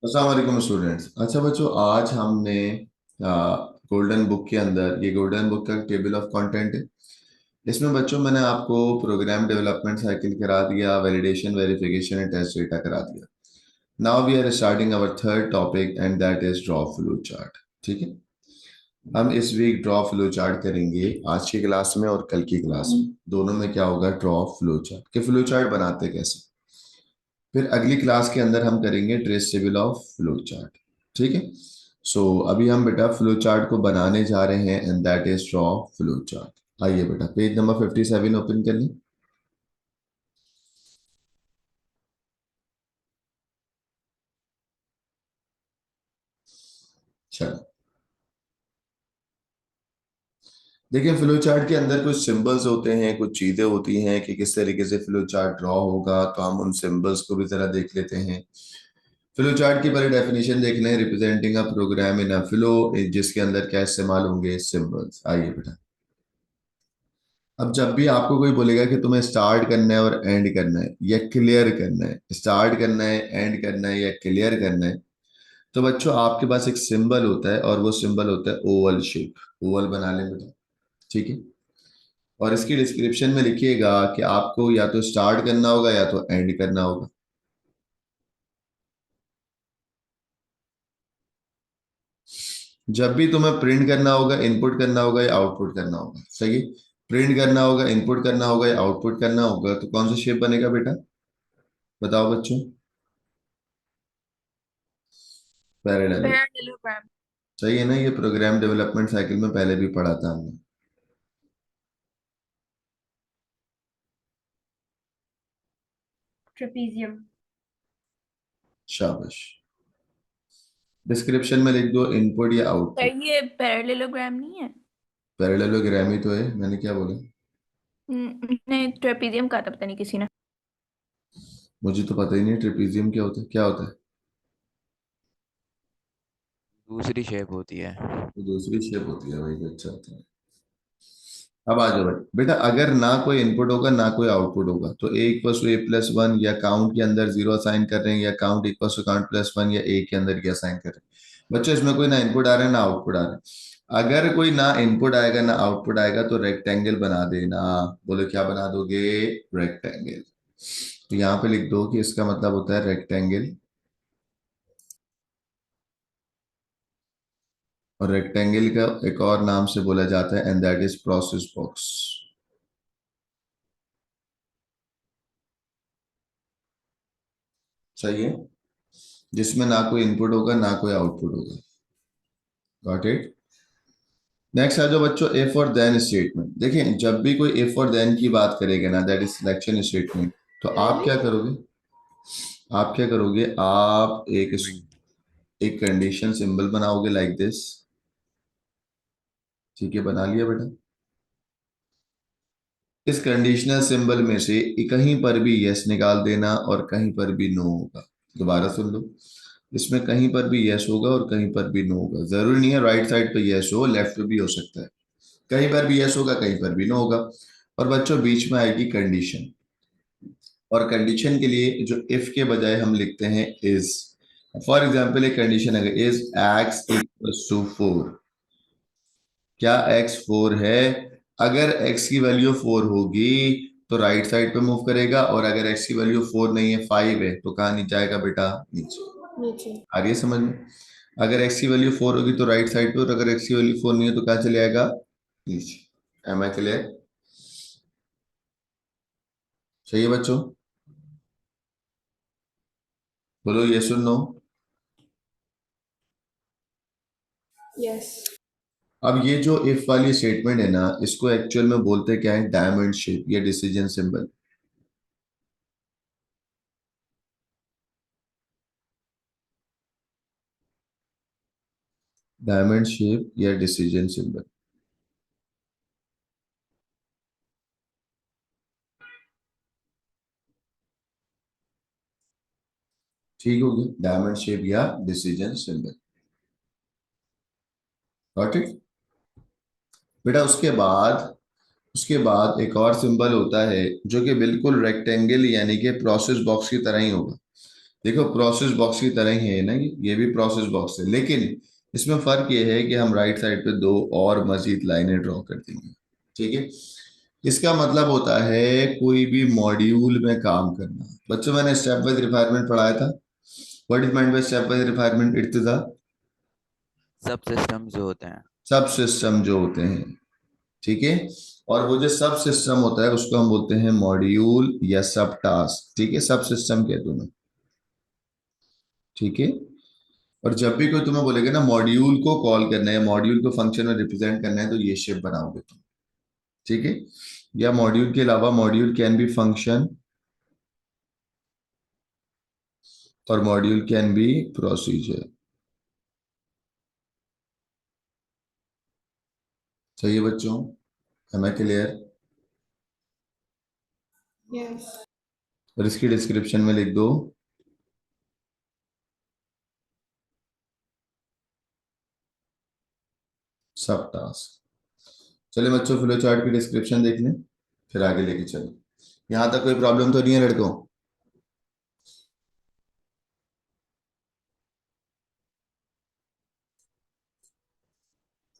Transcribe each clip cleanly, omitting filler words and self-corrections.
अस्सलाम वालेकुम स्टूडेंट्स। अच्छा बच्चों, आज हमने गोल्डन बुक के अंदर, ये गोल्डन बुक का टेबल ऑफ कंटेंट है। इसमें बच्चों मैंने आपको प्रोग्राम डेवलपमेंट साइकिल करा दिया, validation, verification and test data करा दिया। Now we are starting our third topic and that is draw flow chart. ठीक है, हम इस वीक ड्रॉ फ्लो चार्ट करेंगे आज की क्लास में और कल की क्लास में। दोनों में क्या होगा, ड्रॉ फ्लो चार्ट के फ्लो चार्ट बनाते कैसे। फिर अगली क्लास के अंदर हम करेंगे trace table of flow chart. ठीक है, सो अभी हम बेटा फ्लो चार्ट को बनाने जा रहे हैं and that is draw flow chart. आइए बेटा पेज नंबर 57 ओपन कर लें। चलो, देखिए फ्लो चार्ट के अंदर कुछ सिंबल्स होते हैं, कुछ चीजें होती हैं कि किस तरीके से फ्लो चार्ट ड्रॉ होगा, तो हम उन सिंबल्स को भी जरा देख लेते हैं। फ्लो चार्ट की पहले डेफिनेशन देख लें, representing a program in a flow, जिसके अंदर क्या इस्तेमाल होंगे, सिंबल्स। आइए बेटा, अब जब भी आपको कोई बोलेगा कि तुम्हें स्टार्ट करना है और एंड करना है या क्लियर करना है, स्टार्ट करना है, एंड करना है या क्लियर करना है, तो बच्चों आपके पास एक सिंबल होता है और वो सिंबल होता है ओवल शेप। ओवल बना लें बेटा। ठीक है, और इसकी डिस्क्रिप्शन में लिखिएगा कि आपको या तो स्टार्ट करना होगा या तो एंड करना होगा। जब भी तुम्हें प्रिंट करना होगा, इनपुट करना होगा या आउटपुट करना होगा, सही है। प्रिंट करना होगा, इनपुट करना होगा या आउटपुट करना होगा, तो कौन सा शेप बनेगा बेटा, बताओ बच्चों। पैरेलल। पैरेललोग्राम। सही है ना, ये प्रोग्राम डेवलपमेंट साइकिल में पहले भी पढ़ा था हमने। ट्रेपीजियम। शाबाश। डिस्क्रिप्शन में लिख दो इनपुट या आउटपुट। सर ये पैरेललोग्राम नहीं है। पैरेललोग्राम ही तो है, मैंने क्या बोला। नहीं, ट्रेपीजियम कहा था, पता नहीं किसी ने। मुझे तो पता ही नहीं ट्रेपीजियम क्या होता है, क्या होता है। दूसरी शेप होती है। तो दूसरी शेप होती है भाई, तो अच्छा होता है। अब आ जाओ भाई बेटा, अगर ना कोई इनपुट होगा ना कोई आउटपुट होगा, तो A equal to A plus one, या काउंट के अंदर जीरो असाइन कर रहे हैं, या count equal to count plus one, या ए के अंदर क्या असाइन कर रहे हैं। बच्चों इसमें कोई ना इनपुट आ रहा है ना आउटपुट आ रहा है। अगर कोई ना इनपुट आएगा ना आउटपुट आएगा तो रेक्टेंगल बना देना। बोलो क्या बना दोगे, रेक्टेंगल। तो यहाँ पे लिख दो कि इसका मतलब होता है रेक्टेंगल। और रेक्टेंगल का एक और नाम से बोला जाता है and that is process box. सही है, जिसमें ना कोई इनपुट होगा ना कोई आउटपुट होगा। Got it. नेक्स्ट आ जाओ बच्चों, इफ और देन स्टेटमेंट। देखिए जब भी कोई इफ और देन की बात करेगा ना, दैट इज सिलेक्शन स्टेटमेंट, तो आप क्या करोगे, आप क्या करोगे, आप एक कंडीशन सिंबल बनाओगे लाइक दिस। ठीक है, बना लिया बेटा। इस कंडीशनल सिंबल में से कहीं पर भी यस निकाल देना और कहीं पर भी नो होगा। दोबारा सुन लो, इसमें कहीं पर भी यस होगा और कहीं पर भी नो होगा। जरूरी नहीं है राइट साइड पे यस हो, लेफ्ट पे भी हो सकता है। कहीं पर भी यस होगा, कहीं पर भी नो होगा। और बच्चों बीच में आएगी कंडीशन, और कंडीशन के लिए जो इफ के बजाय हम लिखते हैं इज। फॉर एग्जाम्पल एक कंडीशन है, is X equal to four. क्या एक्स फोर है। अगर एक्स की वैल्यू फोर होगी तो राइट साइड पे मूव करेगा, और अगर एक्स की वैल्यू फोर नहीं है, फाइव है, तो कहाँ नीचे जाएगा बेटा, नीचे। नीचे। आ रही है समझ में। अगर एक्स की वैल्यू फोर होगी तो राइट साइड पे, और अगर एक्स की वैल्यू फोर नहीं है तो कहाँ चले जाएगा, नीचे। Am I clear. सही है बच्चों, बोलो ये सुन नो। यस। अब ये जो इफ वाली स्टेटमेंट है ना, इसको एक्चुअल में बोलते क्या है, डायमंड शेप या डिसीजन सिंबल। डायमंड शेप या डिसीजन सिंबल। ठीक हो गया, डायमंड शेप या डिसीजन सिंबल। Got it. बेटा उसके बाद एक और सिंबल होता है जो कि बिल्कुल रेक्टेंगल यानी कि प्रोसेस बॉक्स की तरह ही होगा। देखो प्रोसेस बॉक्स की तरह ही है ना, ये भी प्रोसेस बॉक्स है, लेकिन इसमें फर्क ये है कि हम राइट साइड पे दो और मजीद लाइनें ड्रॉ कर देंगे। ठीक है, इसका मतलब होता है कोई भी मॉड्यूल में काम करना। बच्चों मैंने स्टेप वाइज रिक्वायरमेंट पढ़ाया था। What is meant by step wise requirement? Irtiza, सब सिस्टम जो होते हैं। सब सिस्टम जो होते हैं। ठीक है, और वो जो सब सिस्टम होता है उसको हम बोलते हैं मॉड्यूल या सब टास्क। ठीक है, सब सिस्टम कहते हैं। ठीक है, और जब भी कोई तुम्हें बोलेगा ना मॉड्यूल को कॉल करना है, मॉड्यूल को फंक्शन में रिप्रेजेंट करना है, तो ये शेप बनाओगे तुम। ठीक है, या मॉड्यूल के अलावा मॉड्यूल कैन बी फंक्शन और मॉड्यूल कैन बी प्रोसीजर। सही है बच्चों? Am I clear? Yes. और इसकी डिस्क्रिप्शन में लिख दो सब टास्क। चलिए बच्चों, फ्लो चार्ट की डिस्क्रिप्शन देख लें, फिर आगे लेके चलो। यहां तक कोई प्रॉब्लम तो नहीं है लड़कों?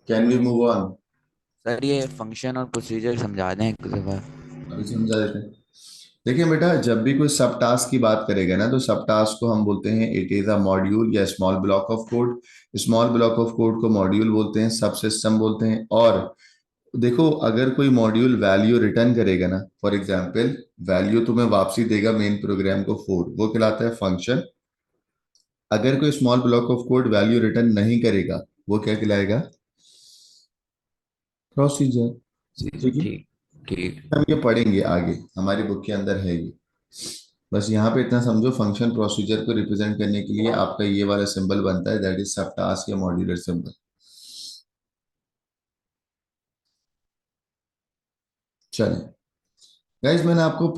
Can we move on? Sir ये फंक्शन और प्रोसीजर समझा दें एक दफ़ा। अभी समझा देते हैं। देखिए बेटा, जब भी कोई सब टास्क की बात करेगा ना, तो सब टास्क को हम बोलते हैं इट इज अ मॉड्यूल या small block of code. Small block of code को मॉड्यूल बोलते हैं, सब सिस्टम बोलते हैं। और देखो, अगर कोई मॉड्यूल वैल्यू रिटर्न करेगा ना, फॉर एग्जांपल वैल्यू तुम्हें वापसी देगा मेन प्रोग्राम को 4, वो कहलाता है फंक्शन। अगर कोई small block of code value return नहीं करेगा, वो क्या कहलाएगा? प्रोसीजर। ठीक है, ठीक ठीक। हम ये पढ़ेंगे आगे, हमारी बुक के अंदर है ये। बस यहाँ पे इतना समझो, फंक्शन प्रोसीजर को रिप्रेजेंट करने के लिए आपका ये वाला सिंबल बनता है, दैट इज सब टास्क या मॉड्यूलर सिंबल। चलें गाइस, मैंने आपको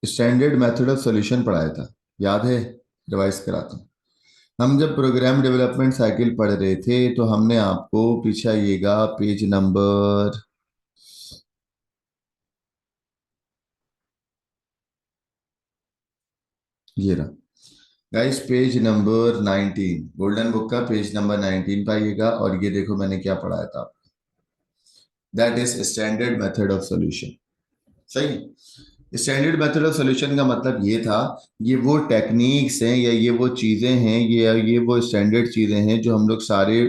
स्टैंडर्ड मेथड ऑफ सॉल्यूशन पढ़ाया था, याद है? रिवाइज कराता हूँ। हम जब प्रोग्राम डेवलपमेंट साइकिल पढ़ रहे थे, तो हमने आपको पीछे आइएगा पेज नंबर, ये रहा guys, page number 19, golden book का पेज नंबर 19 पाइएगा। और ये देखो मैंने क्या पढ़ाया था, that is standard method of solution. सही, स्टैंडर्ड मेथड ऑफ सॉल्यूशन का मतलब ये था, ये वो टेक्निक्स हैं या ये वो चीजें हैं, ये वो स्टैंडर्ड चीजें हैं जो हम लोग सारे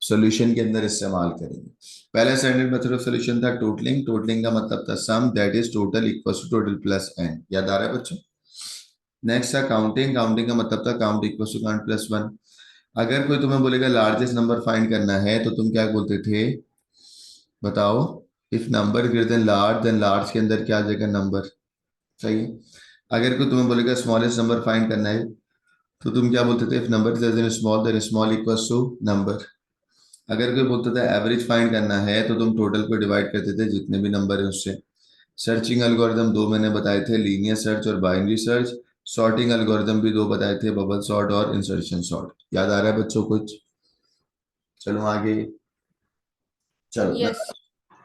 सॉल्यूशन के अंदर इस्तेमाल करेंगे। पहला स्टैंडर्ड मेथड ऑफ सॉल्यूशन था टोटलिंग। टोटलिंग का मतलब था sum, that is total equal to total plus N. याद आ रहा है बच्चों? नेक्स्ट था काउंटिंग। काउंटिंग का मतलब था count equal to count plus one. अगर कोई तुम्हें बोलेगा लार्जेस्ट नंबर फाइंड करना है, तो तुम क्या बोलते थे? बताओ। If number greater than large, then large के अंदर क्या आ जाएगा? नंबर। सही है। अगर कोई तुम्हें बोलेगा स्मॉलेस्ट नंबर फाइंड करना है, तो तुम क्या बोलते थे? If number is than small, then small equals to number. अगर कोई बोलता था एवरेज फाइंड करना है, तो तुम टोटल को डिवाइड करते थे जितने भी नंबर है उससे। सर्चिंग एल्गोरिदम दो मैंने बताए थे, लीनियर सर्च और बाइनरी सर्च। सॉर्टिंग एल्गोरिदम भी दो बताए थे, बबल सॉर्ट और इंसर्शन सॉर्ट। याद आ रहा है बच्चों कुछ? चलो आगे। चलो Yes.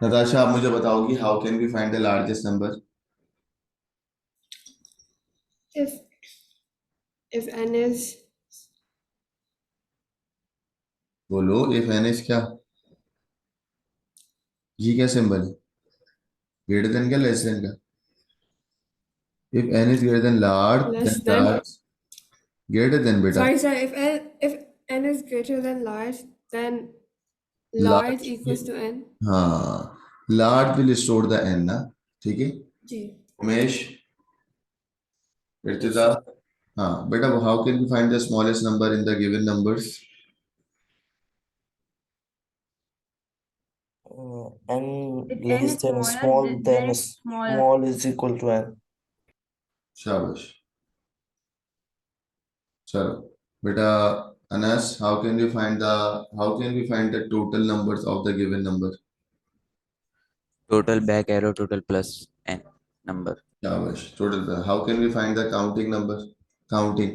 नताशा, आप मुझे बताओगी how can we find the largest number? If n is बोलो, इफ एन इज क्या? ये क्या सिंबल है? ग्रेटर देन क्या लेस देन का? If N is greater than large, less than than. Large greater than बेटा। Sorry, sir. If n is greater than large, then large large, equals to n. हाँ, large will store the N ना। ठीक है। G. Umesh, Yes, इर्तिजा, sir. हाँ बेटा, how can we find the smallest number in the given numbers? N If n less is than smaller, small, then then it's smaller. small is equal to n. शाबाश। चलो बेटा, Anas, how can we find the total numbers of the given number? Total back arrow total plus N number. शाबाश, total. How can we find the counting number? Counting,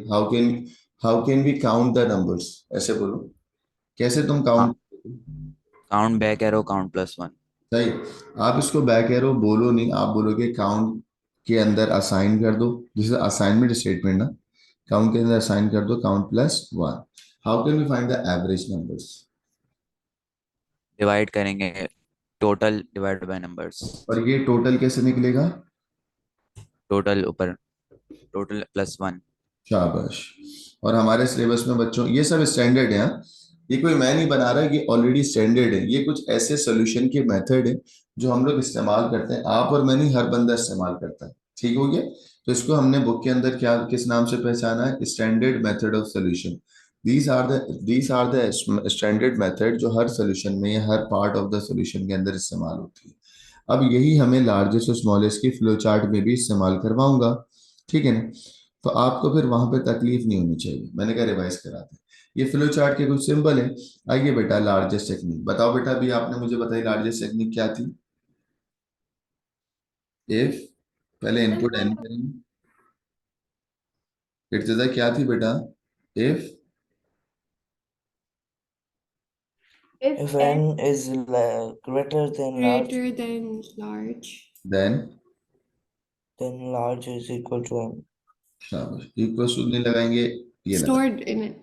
how can we count the numbers? ऐसे बोलो, कैसे तुम count? Count back arrow count plus one. सही। आप इसको back arrow बोलो नहीं, आप बोलोगे काउंट के अंदर असाइन कर दो, जिसे असाइनमेंट स्टेटमेंट ना। काउंट के अंदर असाइन कर दो count plus 1। How can we find the average numbers? Divide करेंगे टोटल डिवाइड बाय नंबर्स। और ये टोटल कैसे निकलेगा? टोटल ऊपर टोटल +1। शाबाश। और हमारे सिलेबस में बच्चों ये सब स्टैंडर्ड है, हाँ? ये कोई मैं नहीं बना रहा, ये ऑलरेडी स्टैंडर्ड है। ये कुछ ऐसे सोल्यूशन के मेथड है जो हम लोग इस्तेमाल करते हैं, आप और मैं नहीं, हर बंदा इस्तेमाल करता है। ठीक हो गया? तो इसको हमने बुक के अंदर क्या किस नाम से पहचाना है? Standard method of solution. These are the standard method जो हर सोल्यूशन में या हर पार्ट ऑफ द सोल्यूशन के अंदर इस्तेमाल होती है। अब यही हमें लार्जेस्ट और स्मॉलेस्ट की फ्लो चार्ट में भी इस्तेमाल करवाऊंगा। ठीक है ना? तो आपको फिर वहां पे तकलीफ नहीं होनी चाहिए। मैंने कहा रिवाइज कराते हैं। ये फ्लो चार्ट के कुछ सिंबल है। आइए बेटा, लार्जेस्ट टेक्निक बताओ बेटा। अभी आपने मुझे बताई लार्जेस्ट टेक्निक क्या थी? इफ, पहले इनपुट एन करेंगे। इर्तिजा क्या थी बेटा? If If n is greater than large, greater than large, then then large is equal to n. शाबाश, इक्वल टू नहीं लगाएंगे, ये लगा। stored in it.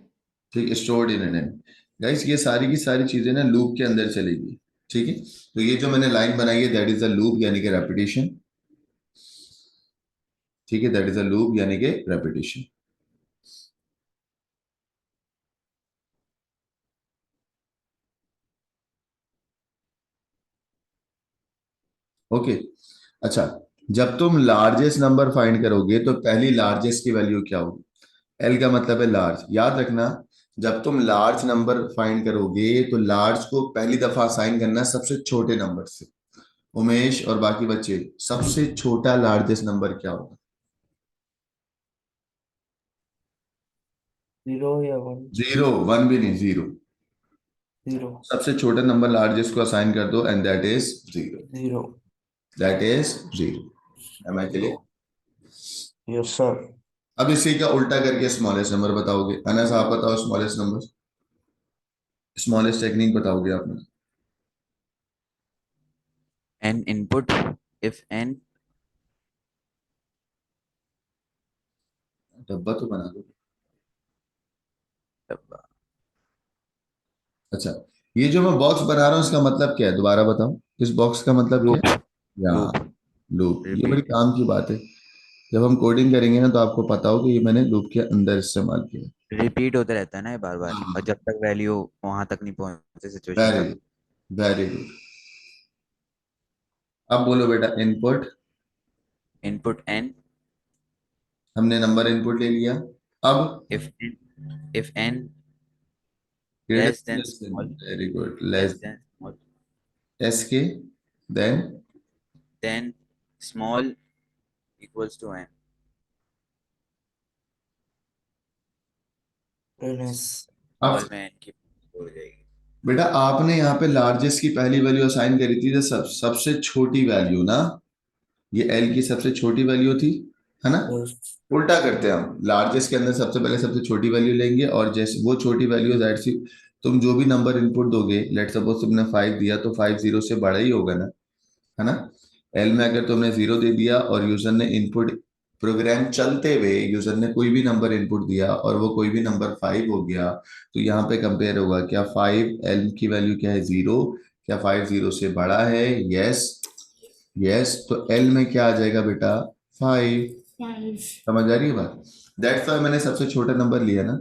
ठीक, stored in N N. Guys ये सारी की सारी चीजें ना लूप के अंदर चलेगी। ठीक है? तो ये जो मैंने लाइन बनाई है दैट इज अ लूप यानी कि रेपिटेशन। ठीक है, दैट इज अ लूप यानी कि रेपिटेशन। ओके। अच्छा, जब तुम लार्जेस्ट नंबर फाइंड करोगे तो पहली लार्जेस्ट की वैल्यू क्या होगी? एल का मतलब है लार्ज, याद रखना। जब तुम लार्ज नंबर फाइंड करोगे तो लार्ज को पहली दफा असाइन करना है सबसे छोटे नंबर से। उमेश और बाकी बच्चे, सबसे छोटा लार्जेस्ट नंबर क्या होगा? 0 या 1? जीरो, वन भी नहीं, जीरो। 0. सबसे छोटा नंबर लार्जेस्ट को असाइन कर दो and that is zero. 0. That is zero. Am I clear? Yes, sir. अब इसी का उल्टा करके स्मॉलेस्ट नंबर बताओगे। अनस आप बताओ स्मॉलेस्ट नंबर, स्मॉलेस्ट टेक्निक बताओगे आपने? n input if n डब्बा तो बना दो। अच्छा, ये जो मैं बॉक्स बना रहा हूँ इसका मतलब क्या है दोबारा बताओ? इस बॉक्स का मतलब क्या लूप है? या लूप लूप, ये बड़ी रिपीट। काम की बात है। जब हम कोडिंग करेंगे ना तो आपको पता हो कि ये मैंने लूप के अंदर इस्तेमाल किया। रिपीट होता रहता है ना ये बार बार, और जब तक वैल्यू वहां तक नहीं पहुंचे सिचुएशन वेरी तक। Good, very good. अब बोलो बेटा, इनपुट। इनपुट n हमने नंबर इनपुट ले लिया। अब if n greater less than less than, small very good, less less than small एस के, then then small equals to n। Then is अब स्मॉल में n की हो जाएगी। बेटा आपने यहाँ पे लार्जेस्ट की पहली वैल्यू असाइन करी थी, तो सबसे छोटी वैल्यू ना, ये एल की सबसे छोटी वैल्यू थी, है ना? yes. उल्टा करते हैं हम, लार्जेस्ट के अंदर सबसे पहले सबसे छोटी वैल्यू लेंगे और जैसे वो छोटी वैल्यू जाहिर सी, तुम जो भी नंबर इनपुट दोगे, लेट सपोज तुमने 5 दिया तो 5 जीरो से बड़ा ही होगा ना, है ना? एल में अगर तुमने 0 दे दिया और यूजर ने इनपुट, प्रोग्राम चलते हुए यूजर ने कोई भी नंबर इनपुट दिया और वो कोई भी नंबर 5 हो गया, तो यहाँ पे कंपेयर होगा, क्या 5 एल की वैल्यू क्या है? 0। क्या 5 0 से बड़ा है? Yes, yes. तो एल में क्या आ जाएगा बेटा? 5। 5. समझ आ रही है बात? दैट्स वाई मैंने सबसे छोटा नंबर लिया ना,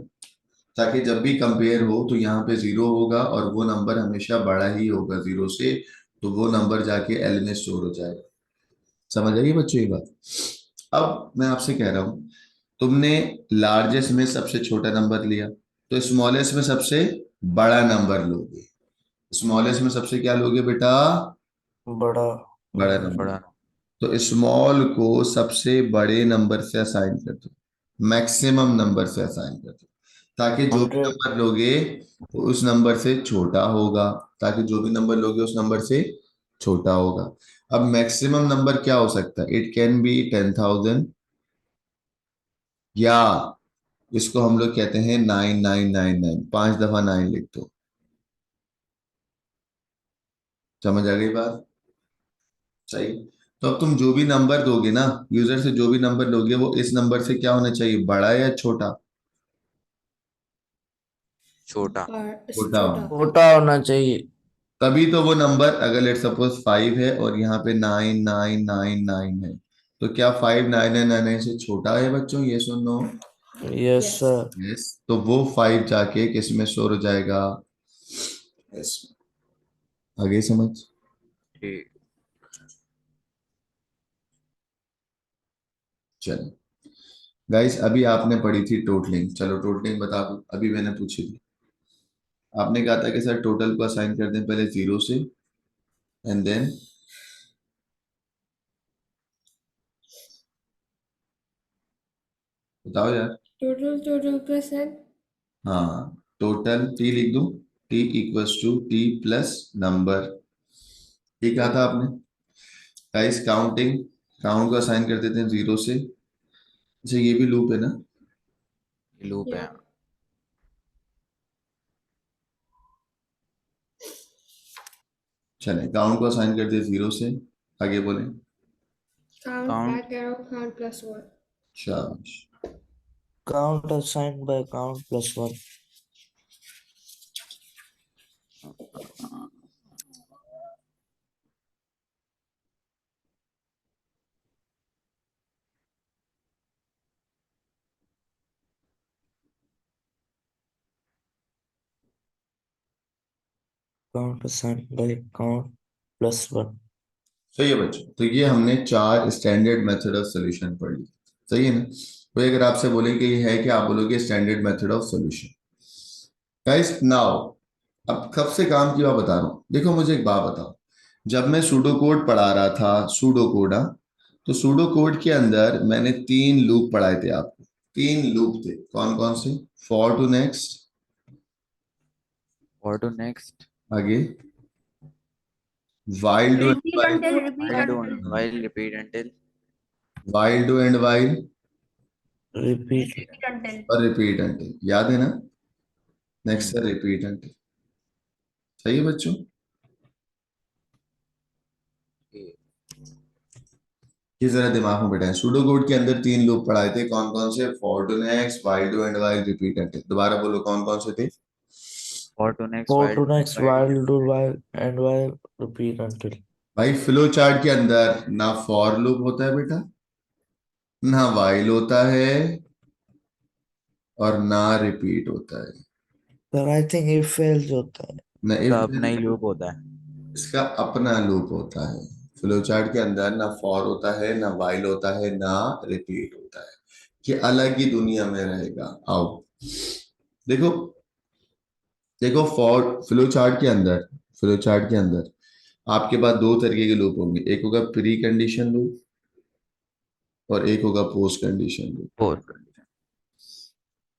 ताकि जब भी कंपेयर हो तो यहाँ पे 0 होगा और वो नंबर हमेशा बड़ा ही होगा 0 से, तो वो नंबर जाके एल में स्टोर हो जाएगा। समझ आ रही है बच्चों ये बात? अब मैं आपसे कह रहा हूँ, तुमने लार्जेस्ट में सबसे छोटा नंबर लिया, तो स्मॉलेस्ट में सबसे बड़ा नंबर लोगे। स्मॉलेस्ट में सबसे क्या लोगे बेटा? बड़ा बड़ा number. नंबर। बड़ा तो स्मॉल को सबसे बड़े नंबर से असाइन कर दो, मैक्सिमम नंबर से असाइन कर दो, ताकि जो भी 100. नंबर लोगे वो उस नंबर से छोटा होगा, ताकि जो भी नंबर लोगे उस नंबर से छोटा होगा। अब मैक्सिमम नंबर क्या हो सकता है? इट कैन बी 10,000, या इसको हम लोग कहते हैं 9999, 5 दफा 9 लिख दो। समझ आ गई बात? सही। तो अब तुम जो भी नंबर दोगे ना, यूजर से जो भी नंबर लोगे, वो इस नंबर से क्या होना चाहिए, बड़ा या छोटा? छोटा। छोटा छोटा। होना। छोटा होना चाहिए। तभी तो वो नंबर, अगर लेट सपोज 5 है और यहाँ पे 9999 है, तो क्या 5999 से छोटा है बच्चों? ये सुनो। Yes Yes. सर। यस, तो वो 5 जाके किस में स्टोर हो जाएगा? यस। आगे समझ। ठीक। चलो गाइस, अभी आपने पढ़ी थी टोटलिंग, चलो टोटलिंग बता दो, अभी मैंने पूछी थी। आपने कहा था कि सर टोटल को असाइन कर दें पहले 0 से, एंड देन बताओ यार। Total plus n. हाँ, टोटल टी लिख दूं, T equals to T plus number, ये कहा था आपने। गाइस काउंटिंग, काउंट को असाइन कर देते हैं 0 से। अच्छा ये भी लूप है ना? लूप है। Yeah. चलें, काउंट को असाइन कर दिया 0 से, आगे बोलें। Count count back arrow count plus 1. शाबाश। Count assigned by count plus 1. Count assigned by count plus 1. सही है बच्चों, तो ये हमने 4 स्टैंडर्ड मेथड ऑफ सॉल्यूशन पढ़ ली। सही है ना? कोई अगर आपसे बोले कि ये है, कि आप बोलोगे standard method of solution. Guys now, अब कब से काम की बात बता रहा हूँ, देखो मुझे एक बात बताओ। जब मैं सूडो कोड पढ़ा रहा था, सूडो कोड, हाँ, तो सूडो कोड के अंदर मैंने 3 लूप पढ़ाए थे आपको। 3 लूप थे, कौन कौन से? फॉर टू नेक्स्ट, और टू नेक्स्ट, आगे while do and Repeat while, until, repeat while do until. while repeat until, while do and while, Repeat. Repeat until. और रिपीट अंटिल, याद है ना? नेक्स्ट है रिपीट अंटिल। सही है बच्चों? ये जरा दिमाग में बैठाएं, सूडो कोड के अंदर 3 लूप पढ़ाए थे, कौन कौन से? For to next, while do and while, repeat until. दोबारा बोलो, कौन कौन से थे? or to next, For while to next, while while do while and while repeat until. भाई फ्लो चार्ट के अंदर ना फॉर लूप होता है बेटा, ना वाइल होता है, और ना रिपीट होता है। But I think if else होता है। ना इफ, इसका अपना ही लूप होता है। इसका अपना लूप होता है। फ्लो चार्ट के अंदर ना फॉर होता है, ना वाइल होता है, ना रिपीट होता है। ये अलग ही दुनिया में रहेगा। आओ देखो, देखो फॉर फ्लो चार्ट के अंदर, फ्लो चार्ट के अंदर आपके पास 2 तरीके के लूप होंगे, एक होगा प्री कंडीशन लूप और एक होगा पोस्ट कंडीशन लूप। फोर।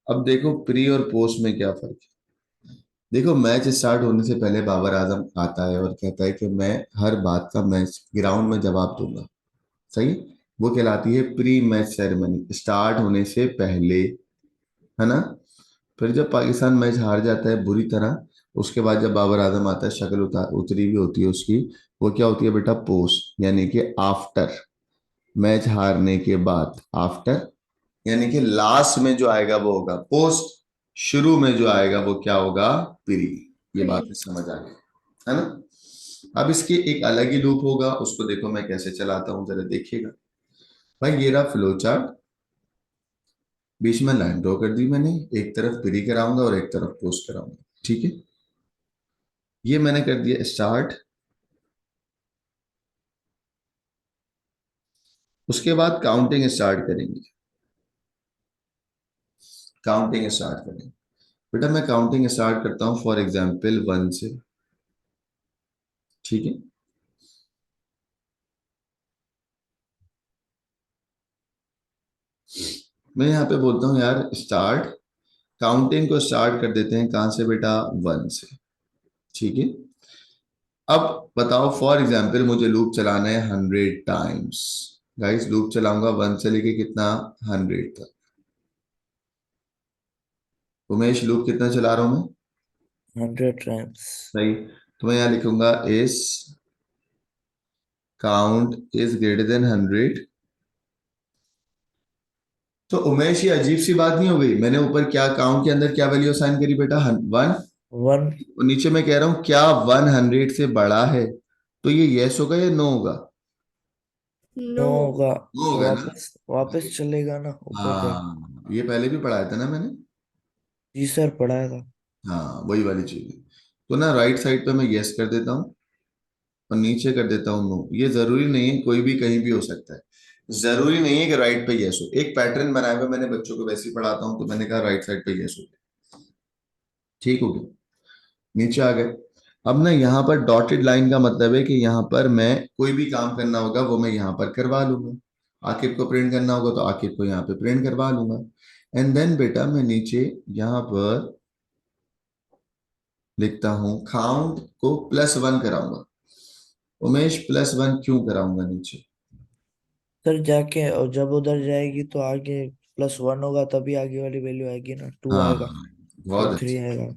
अब देखो प्री और पोस्ट में क्या फर्क है। देखो मैच स्टार्ट होने से पहले बाबर आजम आता है और कहता है कि मैं हर बात का मैच ग्राउंड में जवाब दूंगा। सही, वो कहलाती है प्री मैच सेरेमनी, स्टार्ट होने से पहले, है ना? फिर जब पाकिस्तान मैच हार जाता है बुरी तरह, उसके बाद जब बाबर आजम आता है, शक्ल उतरी हुई होती है उसकी, वो क्या होती है बेटा? पोस्ट, यानी कि आफ्टर, मैच हारने के बाद आफ्टर, यानी कि लास्ट में जो आएगा वो होगा पोस्ट, शुरू में जो आएगा वो क्या होगा? प्री। ये बात समझ आ गई, है ना? अब इसके एक अलग ही लूप होगा, उसको देखो मैं कैसे चलाता हूं, जरा देखिएगा। भाई ये रहा फ्लो चार्ट, बीच में लाइन ड्रॉ कर दी मैंने, एक तरफ प्री कराऊंगा और एक तरफ पोस्ट कराऊंगा, ठीक है? ये मैंने कर दिया स्टार्ट। उसके बाद काउंटिंग स्टार्ट करेंगे, काउंटिंग स्टार्ट करेंगे। बेटा मैं काउंटिंग स्टार्ट करता हूं फॉर एग्जाम्पल 1 से, ठीक है? मैं यहाँ पे बोलता हूँ यार स्टार्ट, काउंटिंग को स्टार्ट कर देते हैं कहां से बेटा? 1 से, ठीक है? अब बताओ फॉर एग्जाम्पल मुझे लूप चलाना है 100 टाइम्स। गाइस लूप चलाऊंगा 1 से लेके कितना? 100 तक। उमेश लूप कितना चला रहा हूं मैं? 100 times. सही, तो मैं यहाँ लिखूंगा इस काउंट इज ग्रेटर देन 100। तो उमेश, ये अजीब सी बात नहीं हो गई? मैंने ऊपर क्या काउंट के अंदर क्या वैल्यू असाइन करी बेटा? 1। 1 और नीचे मैं कह रहा हूं क्या 100 से बड़ा है? तो ये यस होगा या नो होगा? No No. होगा। नो होगा ना? वापस वापस चलेगा ना ऊपर जाए। हाँ, ये पहले भी पढ़ाया था ना मैंने। जी सर, पढ़ाया था। हाँ, वही वाली चीज है। तो ना राइट साइड पे मैं यस कर देता हूँ और नीचे कर देता हूँ नो। ये जरूरी नहीं है, कोई भी कहीं भी हो सकता है। जरूरी नहीं है कि राइट पे यस हो। एक पैटर्न बनाया हुआ मैंने, बच्चों को वैसे ही पढ़ाता हूँ, तो मैंने कहा राइट साइड पे यस हो। ठीक हो गया? नीचे आ गए। अब ना यहाँ पर डॉटेड लाइन का मतलब है कि यहाँ पर मैं कोई भी काम करना होगा वो मैं यहाँ पर करवा लूंगा। आकिब को प्रिंट करना होगा तो आकिब को यहाँ पे प्रिंट करवा लूंगा। एंड देन बेटा मैं नीचे यहाँ पर लिखता हूँ काउंट को +1 कराऊंगा। उमेश, +1 क्यों कराऊंगा नीचे? सर जाके, और जब उधर जाएगी तो आगे +1 होगा, तभी आगे वाली वैल्यू आएगी ना, 2 हाँ, आएगा बहुत और 3 अच्छा। आएगा।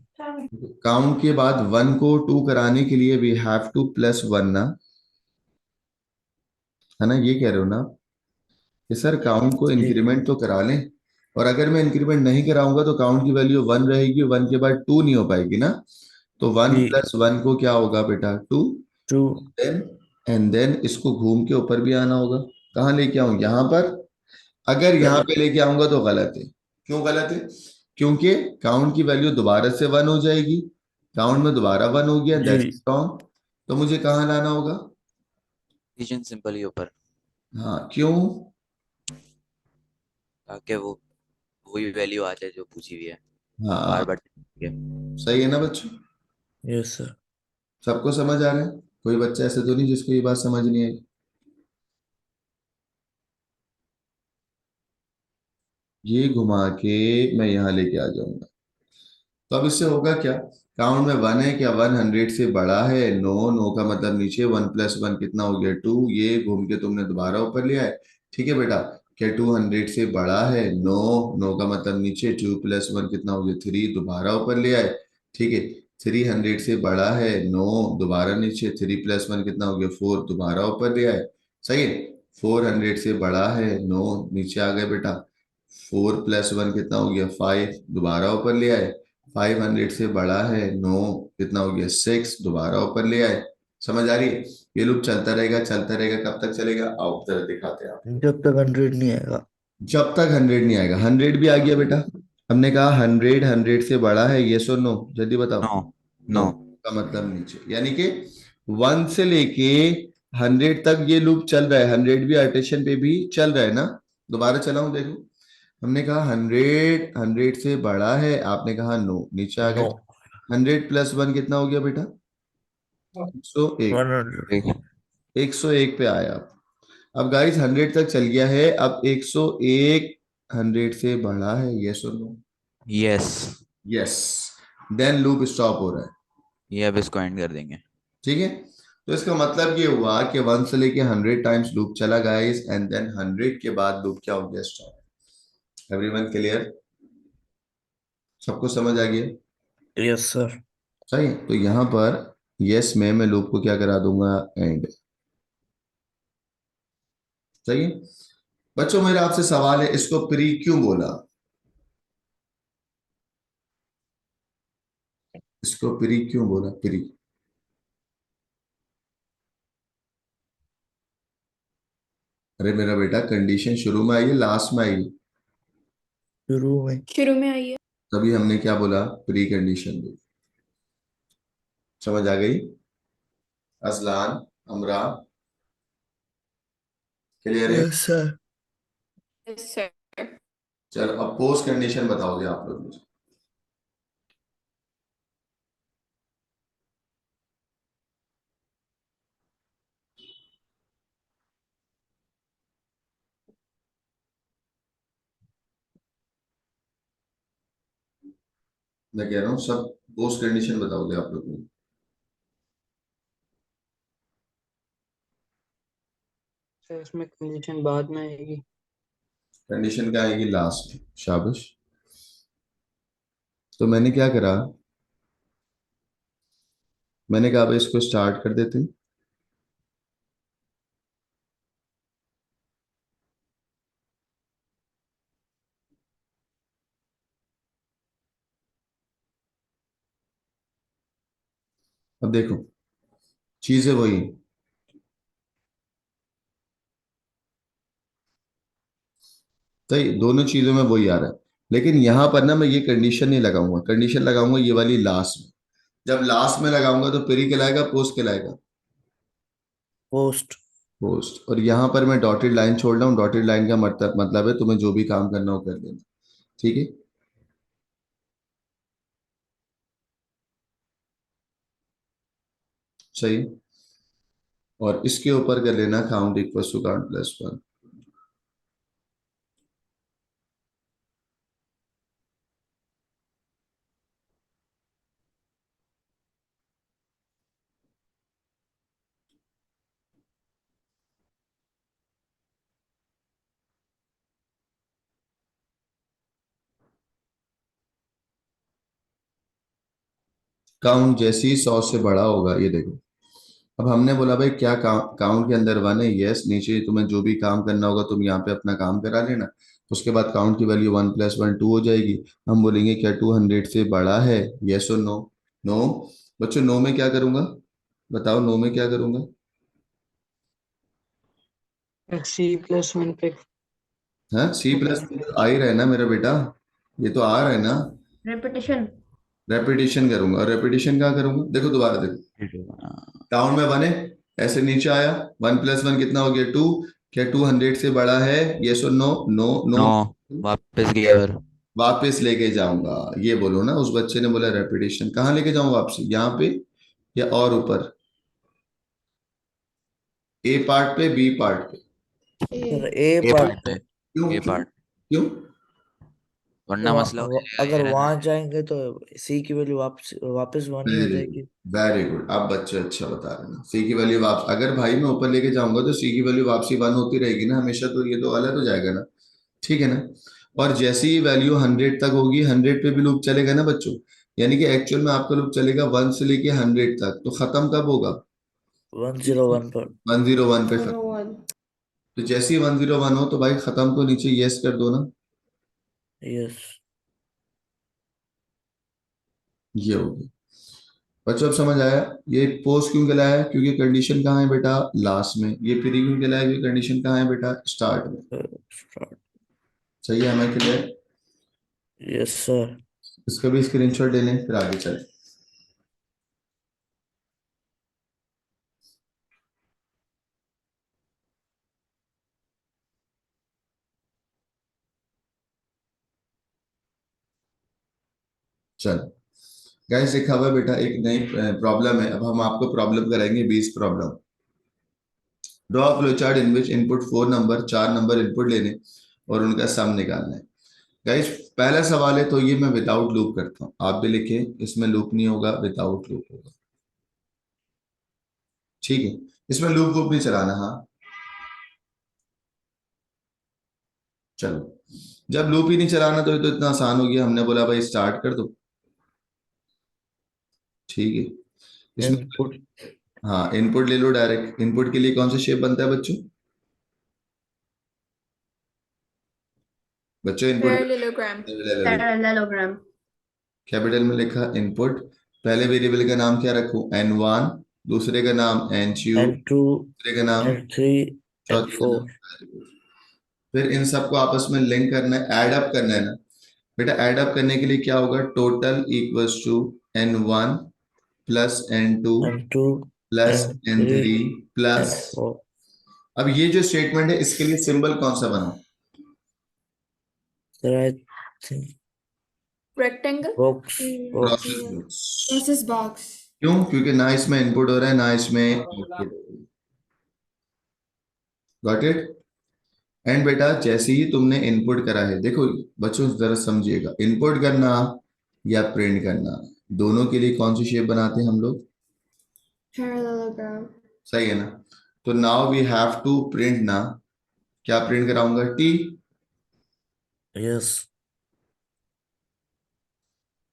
काउंट के बाद 1 को 2 कराने के लिए वी हैव टू +1 ना, है ना? ये कह रहे हो ना कि सर काउंट को जी इंक्रीमेंट तो करा लें, और अगर मैं इंक्रीमेंट नहीं कराऊंगा तो काउंट की वैल्यू 1 रहेगी, 1 के बाद 2 नहीं हो पाएगी ना। तो 1 जी। + 1 को क्या होगा बेटा? 2। 2। देन एंड देन इसको घूम के ऊपर भी आना होगा। कहाँ लेके आऊं? यहाँ पर। अगर यहाँ पे लेके आऊंगा तो गलत है। क्यों गलत है? क्योंकि काउंट की वैल्यू दोबारा से 1 हो जाएगी। काउंट में दोबारा 1 हो गया, जी। That's wrong. तो मुझे कहाँ लाना होगा? डिवीजन सिंपल ही ऊपर, हाँ, क्यों? ताकि वो वही वैल्यू आ जाए जो पूछी हुई है, बार हाँ, बार। सही है ना बच्चों? Yes sir. सबको समझ आ रहा है? कोई बच्चा ऐसे तो नहीं जिसको ये बात समझ नहीं आई? ये घुमा के मैं यहाँ लेके आ जाऊंगा। तो अब इससे होगा क्या? काउंट में 1 है, क्या 100 से बड़ा है? नो। नो का मतलब नीचे 1 + 1 कितना हो गया? 2। ये घूम के तुमने दोबारा ऊपर लिया है। ठीक है बेटा? क्या 200 से बड़ा है? नो। नो का मतलब नीचे 2 + 1 कितना हो गया? 3, दोबारा ऊपर लिया है। ठीक है? 300 से बड़ा है? नो। दोबारा नीचे 3 + 1 कितना हो गया? 4, दोबारा ऊपर लिया है। सही है? 400 से बड़ा है? नो। नीचे आ गए बेटा। 4 + 1 कितना हो गया? 5, दोबारा ऊपर ले आए। 500 से बड़ा है? नो। कितना हो गया? 6, दोबारा ऊपर ले आए। समझ आ रही है? ये लूप चलता रहेगा, चलता रहेगा। कब तक चलेगा? आओ जरा दिखाते हैं आप। जब तक 100 नहीं आएगा। जब तक 100 नहीं आएगा। 100 भी आ गया बेटा। हमने कहा 100 100 से बड़ा है, यस और नो? जल्दी बताओ। नो। No no. का मतलब नीचे, यानी कि 1 से लेके 100 तक ये लूप चल रहा है। 100 भी अर्टेशन पे भी चल रहा है ना? दोबारा चलाऊं, देखो। हमने कहा 100 100 से बड़ा है, आपने कहा नो। नीचे आ नो। गए। 100 + 1 कितना हो गया बेटा? 101। 100। 101 पे आया आप। अब गाइस 100 तक चल गया है, अब 101 100 से बड़ा है, यस और no? Yes. Yes. Then loop stop हो रहा है। ये अब इसको एंड कर देंगे। ठीक है? तो इसका मतलब ये हुआ कि 1 से लेके 100 टाइम्स लूप चला गाइस, एंड देन 100 के बाद लूप क्या हो गया? स्टॉप। Everyone clear? सबको समझ आ गया? Yes sir. सही है? तो यहां पर यस में मैं लूप को क्या करा दूंगा? एंड। सही है? बच्चों मेरा आपसे सवाल है, इसको प्री क्यों बोला? इसको प्री क्यों बोला? प्री। अरे मेरा बेटा, कंडीशन शुरू में आई है लास्ट में आई है? शुरू में। शुरू में आई है। तभी हमने क्या बोला? प्री कंडीशन दो। समझ आ गई? अजलान, अमरा, क्लियर है? Yes sir. Yes sir. चलो अब पोस्ट कंडीशन बताओगे आप लोग मुझे। मैं कह रहा हूँ सब पोस्ट कंडीशन बताओगे आप लोग मुझे। सर इसमें कंडीशन बाद में आएगी। कंडीशन क्या आएगी? लास्ट। शाबाश। तो मैंने क्या करा? मैंने कहा भाई इसको स्टार्ट कर देते हैं। अब देखो चीजें वही हैं। तो ये दोनों चीजों में वही आ रहा है, लेकिन यहां पर ना मैं ये कंडीशन नहीं लगाऊंगा, कंडीशन लगाऊंगा ये वाली लास्ट में। जब लास्ट में लगाऊंगा तो प्री कहलाएगा, पोस्ट कहलाएगा, पोस्ट। पोस्ट। और यहां पर मैं डॉटेड लाइन छोड़ रहा हूँ, डॉटेड लाइन का मतलब है तुम्हें जो भी काम करना हो कर लेना। ठीक है। सही। और इसके ऊपर कर लेना count equal to count plus one. Count जैसे ही 100 से बड़ा होगा, ये देखो, अब हमने बोला भाई क्या काउंट के अंदर वन है, यस, नीचे तुम्हें जो भी काम करना होगा तुम यहाँ पे अपना काम करा लेना। उसके बाद काउंट की value one plus one two हो जाएगी। हम बोलेंगे क्या 200 से बड़ा है, यस और नो। नो। बच्चों नो में क्या करूंगा, बताओ नो में क्या करूंगा। सी प्लस वन पे हाँ सी प्लस आ ही रहा है ना मेरा बेटा, ये तो आ रहा है ना। रेपिटेशन। रेपिटेशन करूंगा, और रेपिटेशन क्या करूंगा, देखो दोबारा देखो, टाउन में वन है, ऐसे नीचे आया, वन प्लस वन कितना हो गया टू। क्या 200 से बड़ा है, यस और नो। No no. नो, वापस गया और वापस लेके जाऊंगा, ये बोलो ना। उस बच्चे ने बोला रेपिटेशन, कहाँ लेके जाऊं वापसी, यहाँ पे या और ऊपर, ए पार्ट पे बी पार्ट पे। Sir A. A A part part पे। पे, क्यों ए क्यों पार्ट, क्यों। वरना मसला हो जाएगा अगर एरर आ वहां जाएगा। जाएंगे तो सी की वैल्यू वापस वापस वन ही हो वेरी गुड, जाएगी। वेरी गुड, आप बच्चे अच्छा बता रहे हैं। सी की वैल्यू वापस, अगर भाई मैं ऊपर लेके जाऊंगा तो सी की वैल्यू वापसी वन होती रहेगी ना हमेशा, तो ये तो अलग हो जाएगा ना। ठीक है ना। और जैसे ही वैल्यू 100 तक होगी, 100 पे भी लूप चलेगा ना बच्चों। यानी कि एक्चुअल में आपका लूप चलेगा 1 से लेके 100 तक, तो खत्म कब होगा, 101 पर। 101 पे खत्म। 101. तो जैसे ही 101 हो तो भाई खत्म, तो नीचे यस कर दो ना। यस। ये हो गया। बच्चों अब समझ आया ये पोस्ट क्यों कहलाया है, क्योंकि कंडीशन कहाँ है बेटा, लास्ट में। ये प्री क्यों कहलाया है, क्योंकि कंडीशन कहाँ है बेटा, स्टार्ट में। स्टार्ट। सही है, हमें क्लियर। Yes sir. इसका भी स्क्रीनशॉट ले लें फिर आगे चलें। चलो गाइस, देखा हुआ है बेटा, एक नई प्रॉब्लम है। अब हम आपको प्रॉब्लम कराएंगे 20 problem. Draw flow chart in which input 4 number, 4 number input लेने और उनका सम निकालना है। गाइस पहला सवाल है, तो ये मैं विदाउट लूप करता हूँ, आप भी लिखें, इसमें लूप नहीं होगा, विदाउट लूप होगा। ठीक है, इसमें लूप वूप नहीं चलाना। हाँ चलो, जब लूप ही नहीं चलाना तो ये तो इतना आसान हो गया, हमने बोला भाई स्टार्ट कर दो। ठीक है, इसमें इनपुट। हाँ इनपुट ले लो डायरेक्ट। इनपुट के लिए कौन सा शेप बनता है बच्चों, बच्चों इनपुट पैरेललोग्राम। Parallelogram. कैपिटल में लिखा इनपुट। पहले वेरिएबल का नाम क्या रखूं, n1, दूसरे का नाम n2, N2, तीसरे का नाम, N3, चौथे का N4। नाम। फिर इन सबको आपस में लिंक करना है, ऐड अप करना है ना। बेटा ऐड अप करने के लिए क्या होगा, total equals to n1 plus n2 N2, plus N3, n3 plus. N4। अब ये जो स्टेटमेंट है इसके लिए सिंबल कौन सा बनाऊं, sir I think rectangle. Box. Process box. Box. Process box. क्यों, क्योंकि ना इसमें इनपुट हो रहा है ना इसमें आउटपुट। Got it. एंड बेटा जैसे ही तुमने इनपुट करा है, देखो बच्चों जरा समझिएगा, इनपुट करना या प्रिंट करना, दोनों के लिए कौन सी शेप बनाते हैं हम लोग, Parallelogram. सही है ना। तो now we have to print ना, क्या प्रिंट कराऊंगा, टी। यस।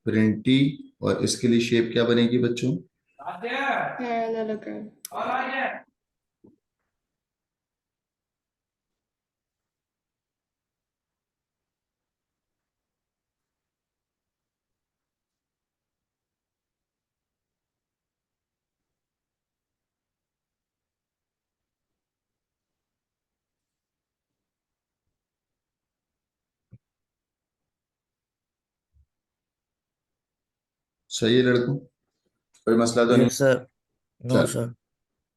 Print T. और इसके लिए शेप क्या बनेगी बच्चों, Parallelogram. सही है लड़कों, कोई मसला तो नहीं? Yes sir. नो चल, सर।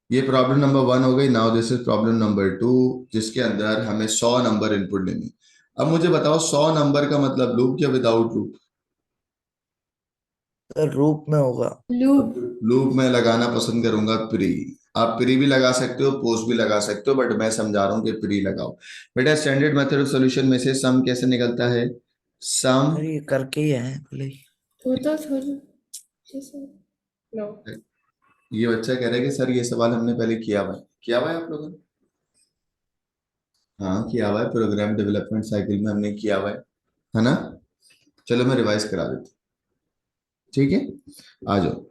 ये प्रॉब्लम नंबर 1 हो गई। Now this is problem number 2, जिसके अंदर हमें 100 नंबर इनपुट लेंगे। अब मुझे बताओ 100 नंबर का मतलब लूप या विदाउट लूप? सर रूप में होगा। Loop. लूप में लगाना पसंद करूंगा प्री। आप प्री भी लगा सकते हो, पोस्ट भी लगा सकते हो, बट मैं समझा रहा हूँ कि प्री लगाओ। बेटा स्टैंडर्ड मेथड ऑफ सॉल्यूशन में से सम कैसे निकलता है? सम, सर ये करके ही है पहले ही। Total. Just no. ये बच्चा कह रहा है कि सर ये सवाल हमने पहले किया हुआ है आप लोगों ने? हाँ किया हुआ है, प्रोग्राम डेवलपमेंट साइकिल में हमने किया हुआ है ना? चलो मैं रिवाइज करा देता हूँ, ठीक है? आ जाओ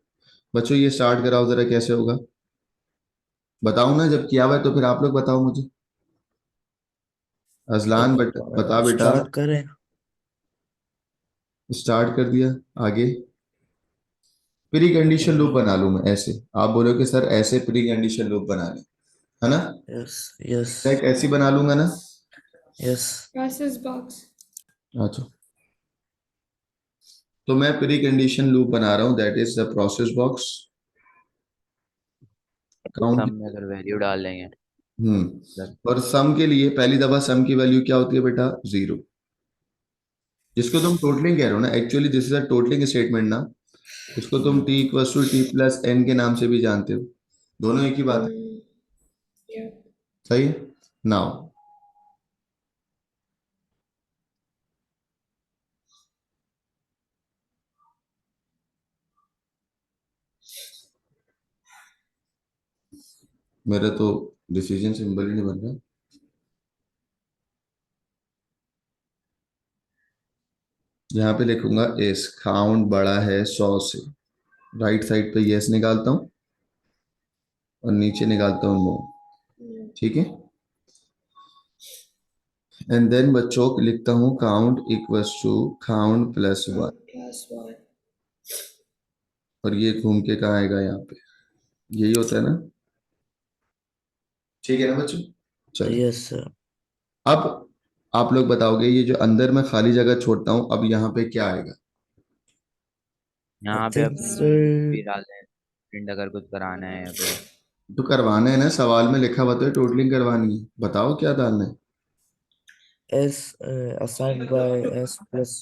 बच्चों, ये स्टार्ट कराओ जरा, कैसे होगा बताओ ना, जब किया हुआ है तो फिर आप लोग बताओ मुझे। अजलान बता बेटा। स्टार्ट करें। स्टार्ट कर दिया, आगे प्री कंडीशन लूप बना लूं मैं ऐसे? आप बोलो कि सर ऐसे प्री कंडीशन लूप बना ले, है ना? यस यस एक ऐसी बना लूंगा ना? यस। Process box. अच्छा, तो मैं प्री कंडीशन लूप बना रहा हूं, that is the process box count. Sum में अगर वैल्यू डाल देंगे सर। और सम के लिए पहली दफा सम की वैल्यू क्या होती है बेटा? 0, जिसको तुम टोटलिंग कह रहे हो ना, actually this is a totalling statement ना। इसको तुम T equal to T plus N के नाम से भी जानते हो, दोनों एक ही बात है। Yeah. सही है? नाउ मेरा तो डिसीजन सिंबल ही नहीं बन रहा। यहाँ पे लिखूंगा एस, काउंट बड़ा है 100 से, राइट साइड पे यस निकालता हूँ और नीचे निकालता हूँ नो, ठीक है? एंड देन बच्चों लिखता हूँ count equals to count plus 1, Plus 1. और ये घूम के कहाँ आएगा? यहाँ पे। यही होता है ना? ठीक है ना बच्चों? चलो, यस सर। अब आप लोग बताओगे ये जो अंदर मैं खाली जगह छोड़ता हूँ, अब यहाँ पे क्या आएगा? आई यहाँ पे थिंक अपनी कुछ सर। भी डाल दें, प्रिंट अगर कुछ कराना है या फिर तो करवाना है ना, सवाल में लिखा हुआ तो है टोटलिंग करवानी है, बताओ क्या डालना है? S assigned by S plus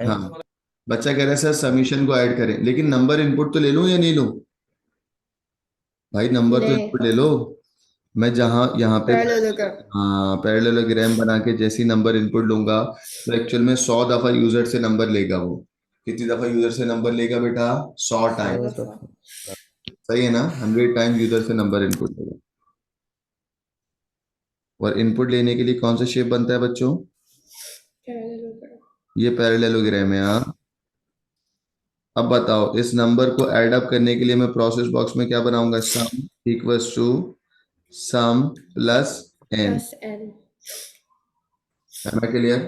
N. हाँ, बच्चा कह रहा है सर समीशन को ऐड करें, लेकिन नंबर इनपुट तो ले लूं या नहीं लूं? भाई नंबर तो ले। इनपुट ले लो। मैं जहां यहाँ पे Parallelogram. हाँ पैरेललोग्राम बना के जैसी नंबर इनपुट लूंगा, तो एक्चुअल में 100 दफा यूजर से नंबर लेगा वो। कितनी दफा यूजर से नंबर लेगा बेटा? 100 टाइम। सौ Alpha. दफा। सही है ना? 100 टाइम यूजर से नंबर इनपुट लेगा। और इनपुट लेने के लिए कौन सा शेप बनता है बच्चों? Parallelogram. ये पैरेललोग्राम है, हाँ। अब बताओ इस नंबर को ऐड अप करने के लिए मैं प्रोसेस बॉक्स में क्या बनाऊंगा? Sum equals to sum plus N. Plus n. है ना क्लियर?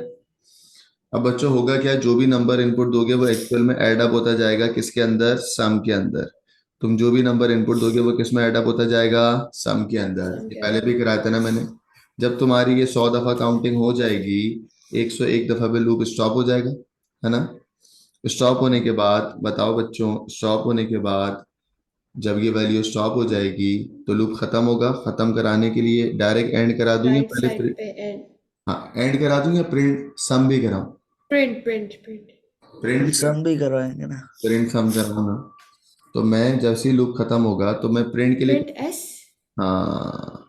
अब बच्चों होगा क्या, जो भी नंबर इनपुट दोगे वो एक्चुअल में ऐड अप होता जाएगा किसके अंदर? सम के अंदर। तुम जो भी नंबर इनपुट दोगे वो किस में ऐड अप होता जाएगा? सम के अंदर। Sum ये के पहले अंदर. भी कराया था ना मैंने। जब तुम्हारी ये 100 दफा काउंटिंग हो जाएगी, 101 दफा पे लूप स्टॉप हो जाएगा, है ना? स्टॉप होने के बाद बताओ बच्चों, स्टॉप होने के बाद जब ये वैल्यू स्टॉप हो जाएगी तो लूप खत्म होगा। खत्म कराने के लिए डायरेक्ट एंड करा दूं या Right पहले side पे n. हाँ एंड करा दूं या प्रिंट सम भी कराऊं? Print. प्रिंट सम भी करवाएंगे ना। प्रिंट सम कराऊं ना? तो मैं जैसे ही लूप खत्म होगा तो मैं प्रिंट के लिए Print s. हाँ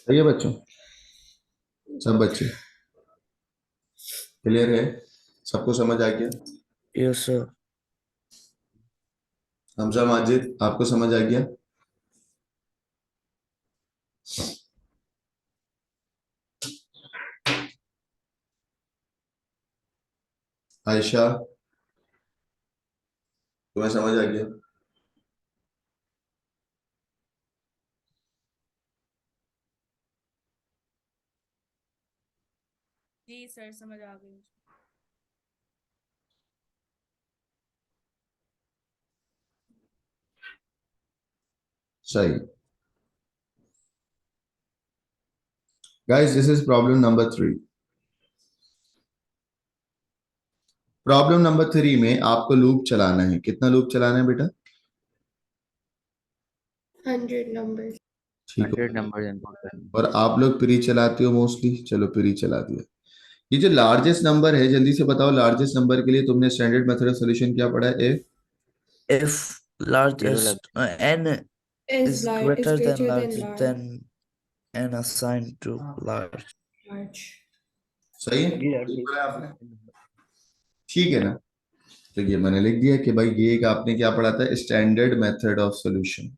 सही है बच्चों? सब बच्चे क्लियर है? सबको समझ आ गया? Yes sir. हमजा माजिद आपको समझ आ गया? आयशा तुम्हें समझ आ गया? जी सर समझ आ गई। सही। Guys this is problem number 3। Problem number 3 में आपको लूप चलाना है। कितना लूप चलाना है बेटा? 100 numbers. ठीक 100 हो। numbers input करने। और आप लोग प्री चलाते हो मोस्टली, चलो प्री चला दिया। ये जो लार्जेस्ट नंबर है, जल्दी से बताओ, लार्जेस्ट नंबर के लिए तुमने स्टैंडर्ड मेथड ऑफ सॉल्यूशन क्या पढ़ा है? if Zero लग largest n is Is greater than greater than large, large. then n assigned to large. Large. सही है? ये पढ़ा है आपने? ठीक है ना? तो ये मैंने लिख दिया कि भाई ये एक आपने क्या पढ़ा था, स्टैंडर्ड मेथड ऑफ सॉल्यूशन।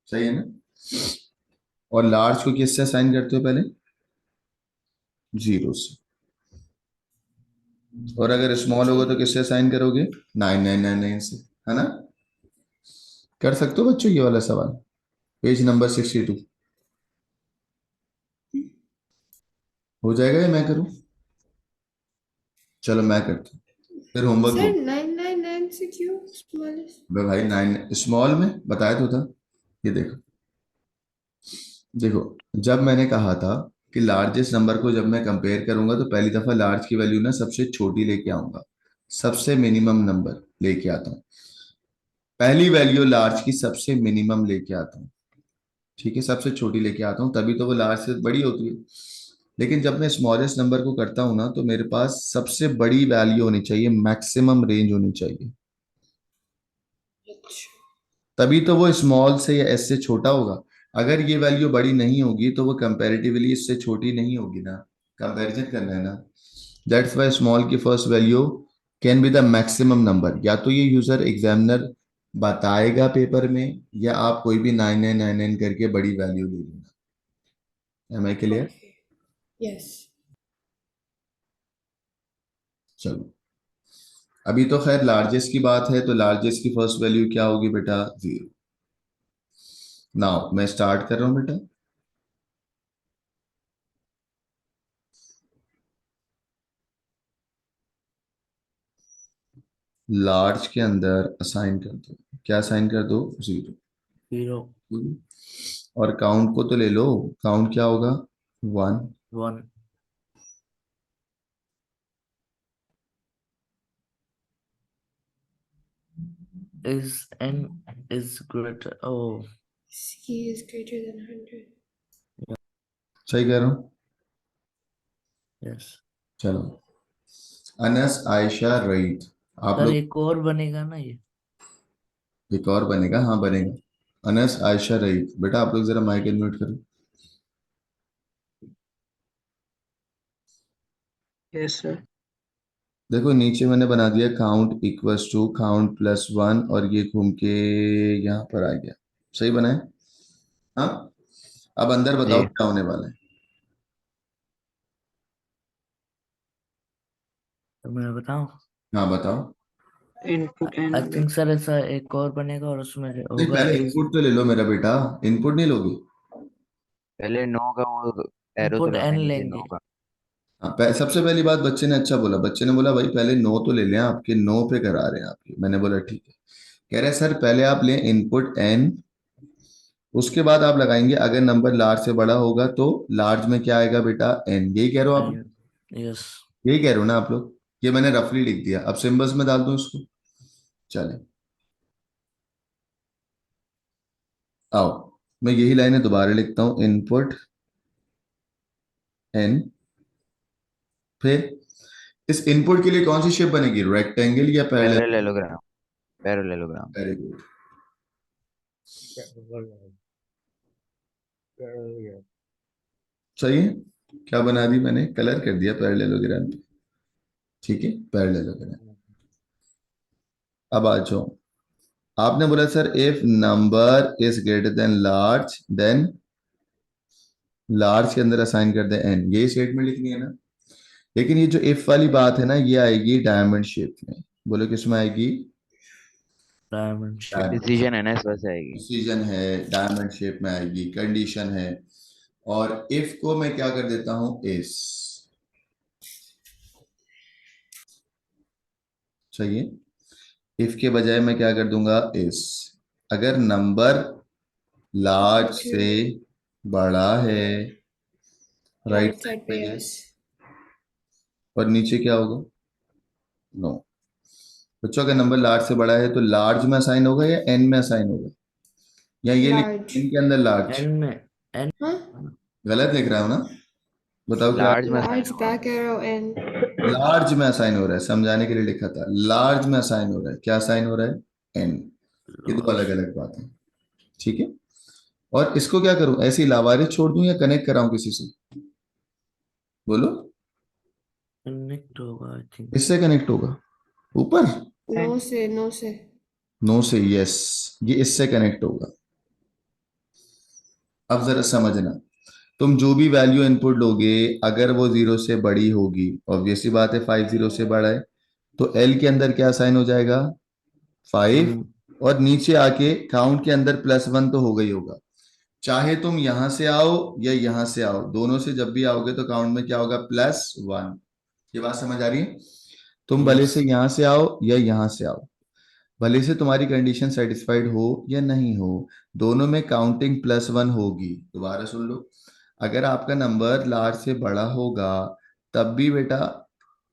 सही है ना? और लार्ज को किससे असाइन करते हो पहले? 0 से। और अगर स्मॉल होगा तो किससे असाइन करोगे? 9999 से, है ना? कर सकते हो बच्चों ये वाला सवाल? पेज नंबर 62 हो जाएगा या मैं करूं? चलो मैं करता हूं, फिर होमवर्क Sir, दो। 999 से क्यों smallest? भाई 9 स्मॉल में बताया तो था। ये देखो, देखो जब मैंने कहा था कि लार्जेस्ट नंबर को जब मैं कंपेयर करूंगा तो पहली दफा लार्ज की वैल्यू ना सबसे छोटी लेके आऊंगा, सबसे मिनिमम नंबर लेके आता हूं। पहली वैल्यू लार्ज की सबसे मिनिमम लेके आता हूँ, ठीक है, सबसे छोटी लेके आता हूँ, तभी तो वो लार्ज से बड़ी होती है। लेकिन जब मैं स्मॉलेस्ट नंबर को करता हूं ना तो मेरे पास सबसे बड़ी वैल्यू होनी चाहिए, मैक्सिमम रेंज होनी चाहिए, तभी तो वो स्मॉल से या एस से छोटा होगा। अगर ये वैल्यू बड़ी नहीं होगी तो वो कंपैरेटिवली इससे छोटी नहीं होगी ना, कंपैरिजन करना है ना। दैट्स व्हाई स्मॉल की first value can be the maximum number. या तो ये यूजर एग्जामिनर बताएगा पेपर में, या आप कोई भी 9999 करके बड़ी वैल्यू ले लेना। Am I clear? Okay. Yes. चलो, अभी तो खैर लार्जेस्ट की बात है, तो लार्जेस्ट की फर्स्ट वैल्यू क्या होगी बेटा? 0। नाउ मैं स्टार्ट कर रहा हूं बेटा। लार्ज के अंदर असाइन कर दो, क्या असाइन कर दो? 0। 0 और काउंट को तो ले लो, काउंट क्या होगा? 1। 1 is n is greater. Oh, C is greater than 100. सही कह रहा हूं? yes. चलो, अनस, आयशा, रईद, आप सर लोग। एक और बनेगा ना ये? एक और बनेगा, हाँ बनेगा। अनस, आयशा, रईद, बेटा आप लोग जरा माइक म्यूट करो। Yes, sir. देखो नीचे मैंने बना दिया count equals to count plus 1, और ये घूम के यहाँ पर आ गया। सही बना है? हाँ। अब अंदर बताओ जी। क्या होने वाला है। तो मैं बताऊं? हाँ बताओ। Input I and think sir ऐसा एक और बनेगा और उसमें नहीं, होगा पहले इज इनपुट तो ले लो मेरा बेटा, इनपुट नहीं लोगे? पहले 9 का वो एरो तो इनपुट लगाना n है नीचे लेंगे। 9 का। हाँ, सबसे पहली बात बच्चे ने अच्छा बोला, बच्चे ने बोला भाई पहले 9 तो ले लें, आपके 9 पे करा रहे हैं आपके। मैंने बोला ठीक है। कह रहे सर पहले आप लें इनपुट n, उसके बाद आप लगाएंगे अगर नंबर लार्ज से बड़ा होगा तो लार्ज में क्या आएगा बेटा? n। यही कह रहे हो आप? यस। यही कह रहे हो ना आप लोग? ये मैंने रफली लिख दिया, अब सिंबल्स में डाल दूं इसको। चले आओ, मैं यही लाइनें दोबारा लिखता हूं, इनपुट n। फिर इस इनपुट के लिए कौन सी शेप बनेगी, रेक्टेंगल या parallel? Parallelogram. Parallelogram. Very good. सही है। क्या बना दी मैंने? कलर कर दिया पैरेललोग्राम पे। ठीक है, पैरेललोग्राम। अब आ जाओ, आपने बोला sir if number is greater than large, then large के अंदर असाइन कर दे n। ये स्टेटमेंट लिखनी है ना। लेकिन ये जो इफ वाली बात है ना, ये आएगी डायमंड शेप में। बोलो किसमें आएगी? Diamond shape. डायमंड। डिसीजन है ना, इस वजह से आएगी। डिसीजन है, डायमंड शेप में आएगी, कंडीशन है। और इफ को मैं क्या कर देता हूं? इस। सही है। इफ के बजाय मैं क्या कर दूंगा? इस। अगर नंबर लार्ज से बड़ा है राइट Right साइड side पे पे ये, yes. और नीचे क्या होगा? नो। बच्चों का नंबर लार्ज से बड़ा है तो लार्ज में असाइन होगा या एन में असाइन होगा, या ये Large. एन के अंदर लार्ज? एन में एन Huh? गलत लिख रहा हूँ ना? बताओ क्या? लार्ज में Large back arrow N. Large में असाइन हो रहा है, समझाने के लिए लिखा था, लार्ज में असाइन हो रहा है। क्या असाइन हो रहा है? एन। ये दो अलग अलग बात है, ठीक है। और इसको क्या करूं, ऐसे ही लावारिस छोड़ दूं या कनेक्ट कराऊं किसी से? बोलो, कनेक्ट होगा आई थिंक। किससे कनेक्ट होगा? ऊपर? No से, no से. नो से, यस, ये इससे कनेक्ट होगा। अब जरा समझना, तुम जो भी वैल्यू इनपुट लोगे, अगर वो 0 से बड़ी होगी, ऑब्वियसली बात है 5 0 से बड़ा है, तो एल के अंदर क्या साइन हो जाएगा? 5। और नीचे आके काउंट के अंदर +1 तो होगा ही होगा। चाहे तुम यहां से आओ या यहां से आओ, दोनों से जब भी आओगे तो काउंट में क्या होगा? +1। ये बात समझ आ रही है? तुम भले Yes. से यहां से आओ या यहां से आओ, भले से तुम्हारी कंडीशन सेटिस्फाइड हो या नहीं हो, दोनों में काउंटिंग +1 होगी। दोबारा सुन लो, अगर आपका नंबर लार्ज से बड़ा होगा तब भी बेटा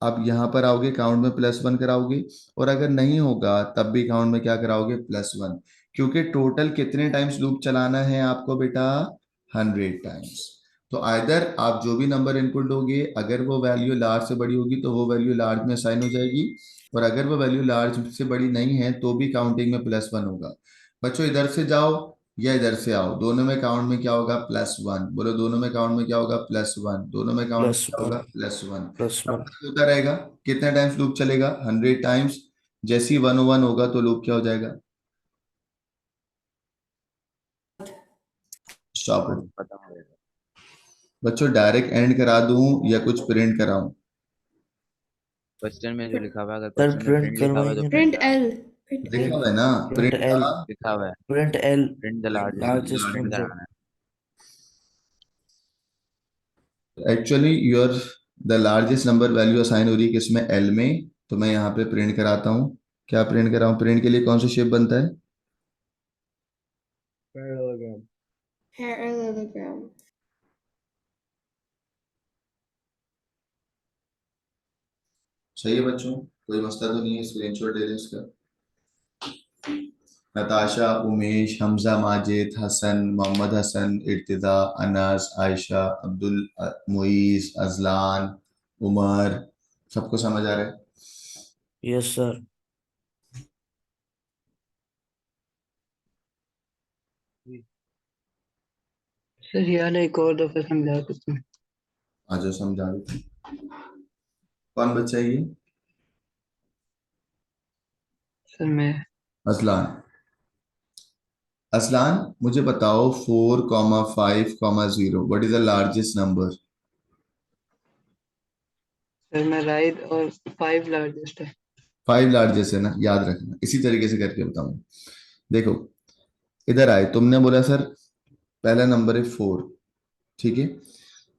आप यहाँ पर आओगे, काउंट में +1 कराओगे, और अगर नहीं होगा तब भी काउंट में क्या कराओगे? +1। क्योंकि टोटल कितने टाइम्स लूप चलाना है आपको बेटा? 100 टाइम्स। तो आइदर आप जो भी नंबर इनपुट दोगे, अगर वो वैल्यू लार्ज से बड़ी होगी तो वो वैल्यू लार्ज में असाइन हो जाएगी, और अगर वो वैल्यू लार्ज से बड़ी नहीं है तो भी काउंटिंग में +1 होगा। बच्चों इधर से जाओ या इधर से आओ, दोनों में काउंट में क्या होगा? +1। बोलो, दोनों में काउंट में क्या होगा? +1। दोनों में काउंट में क्या होगा? +1 +1। +1 अब तक होता रहेगा। कितने टाइम्स लूप चलेगा? 100 टाइम्स। जैसे ही 101 होगा तो लूप क्या हो जाएगा? Stop it. खत्म हो जाएगा। बच्चों डायरेक्ट एंड करा दूं या कुछ प्रिंट कराऊं? क्वेश्चन में जो लिखा हुआ है, अगर सर क्वेश्चन में प्रिंट प्रिंट लिखा हुआ है तो करवाएंगे ना। Print Print L. Print लिखा L. हुआ है ना, प्रिंट प्रिंट एल, लिखा हुआ है, print L, print the largest print number. कराना है। Actually your the largest number value assign हो रही है किसमें? एल में। तो मैं यहाँ पे प्रिंट कराता हूँ। क्या प्रिंट कराऊं? प्रिंट के लिए कौन सा शेप बनता है? Parallelogram. सही है बच्चों, कोई मसला तो नहीं है? स्क्रीनशॉट ले लें इसका। नताशा, उमेश, हमजा, माजिद, हसन, मोहम्मद हसन, इर्तिजा, अनास, आयशा, अब्दुल, मुईस, अजलान, उमर, सबको समझ आ रहा है? Yes sir. सर ये वाला एक और दफा समझा सकते हैं? आज जो समझा दो। कौन बच्चा है ये? सर मैं अजलान। अजलान, मुझे बताओ 4,5,0 what is the largest number? Sir मैं राइट और 5 लार्जेस्ट है। 5 लार्जेस्ट है ना, याद रखना, इसी तरीके से करके बताऊंगा। देखो, इधर आए, तुमने बोला सर पहला नंबर है 4, ठीक है।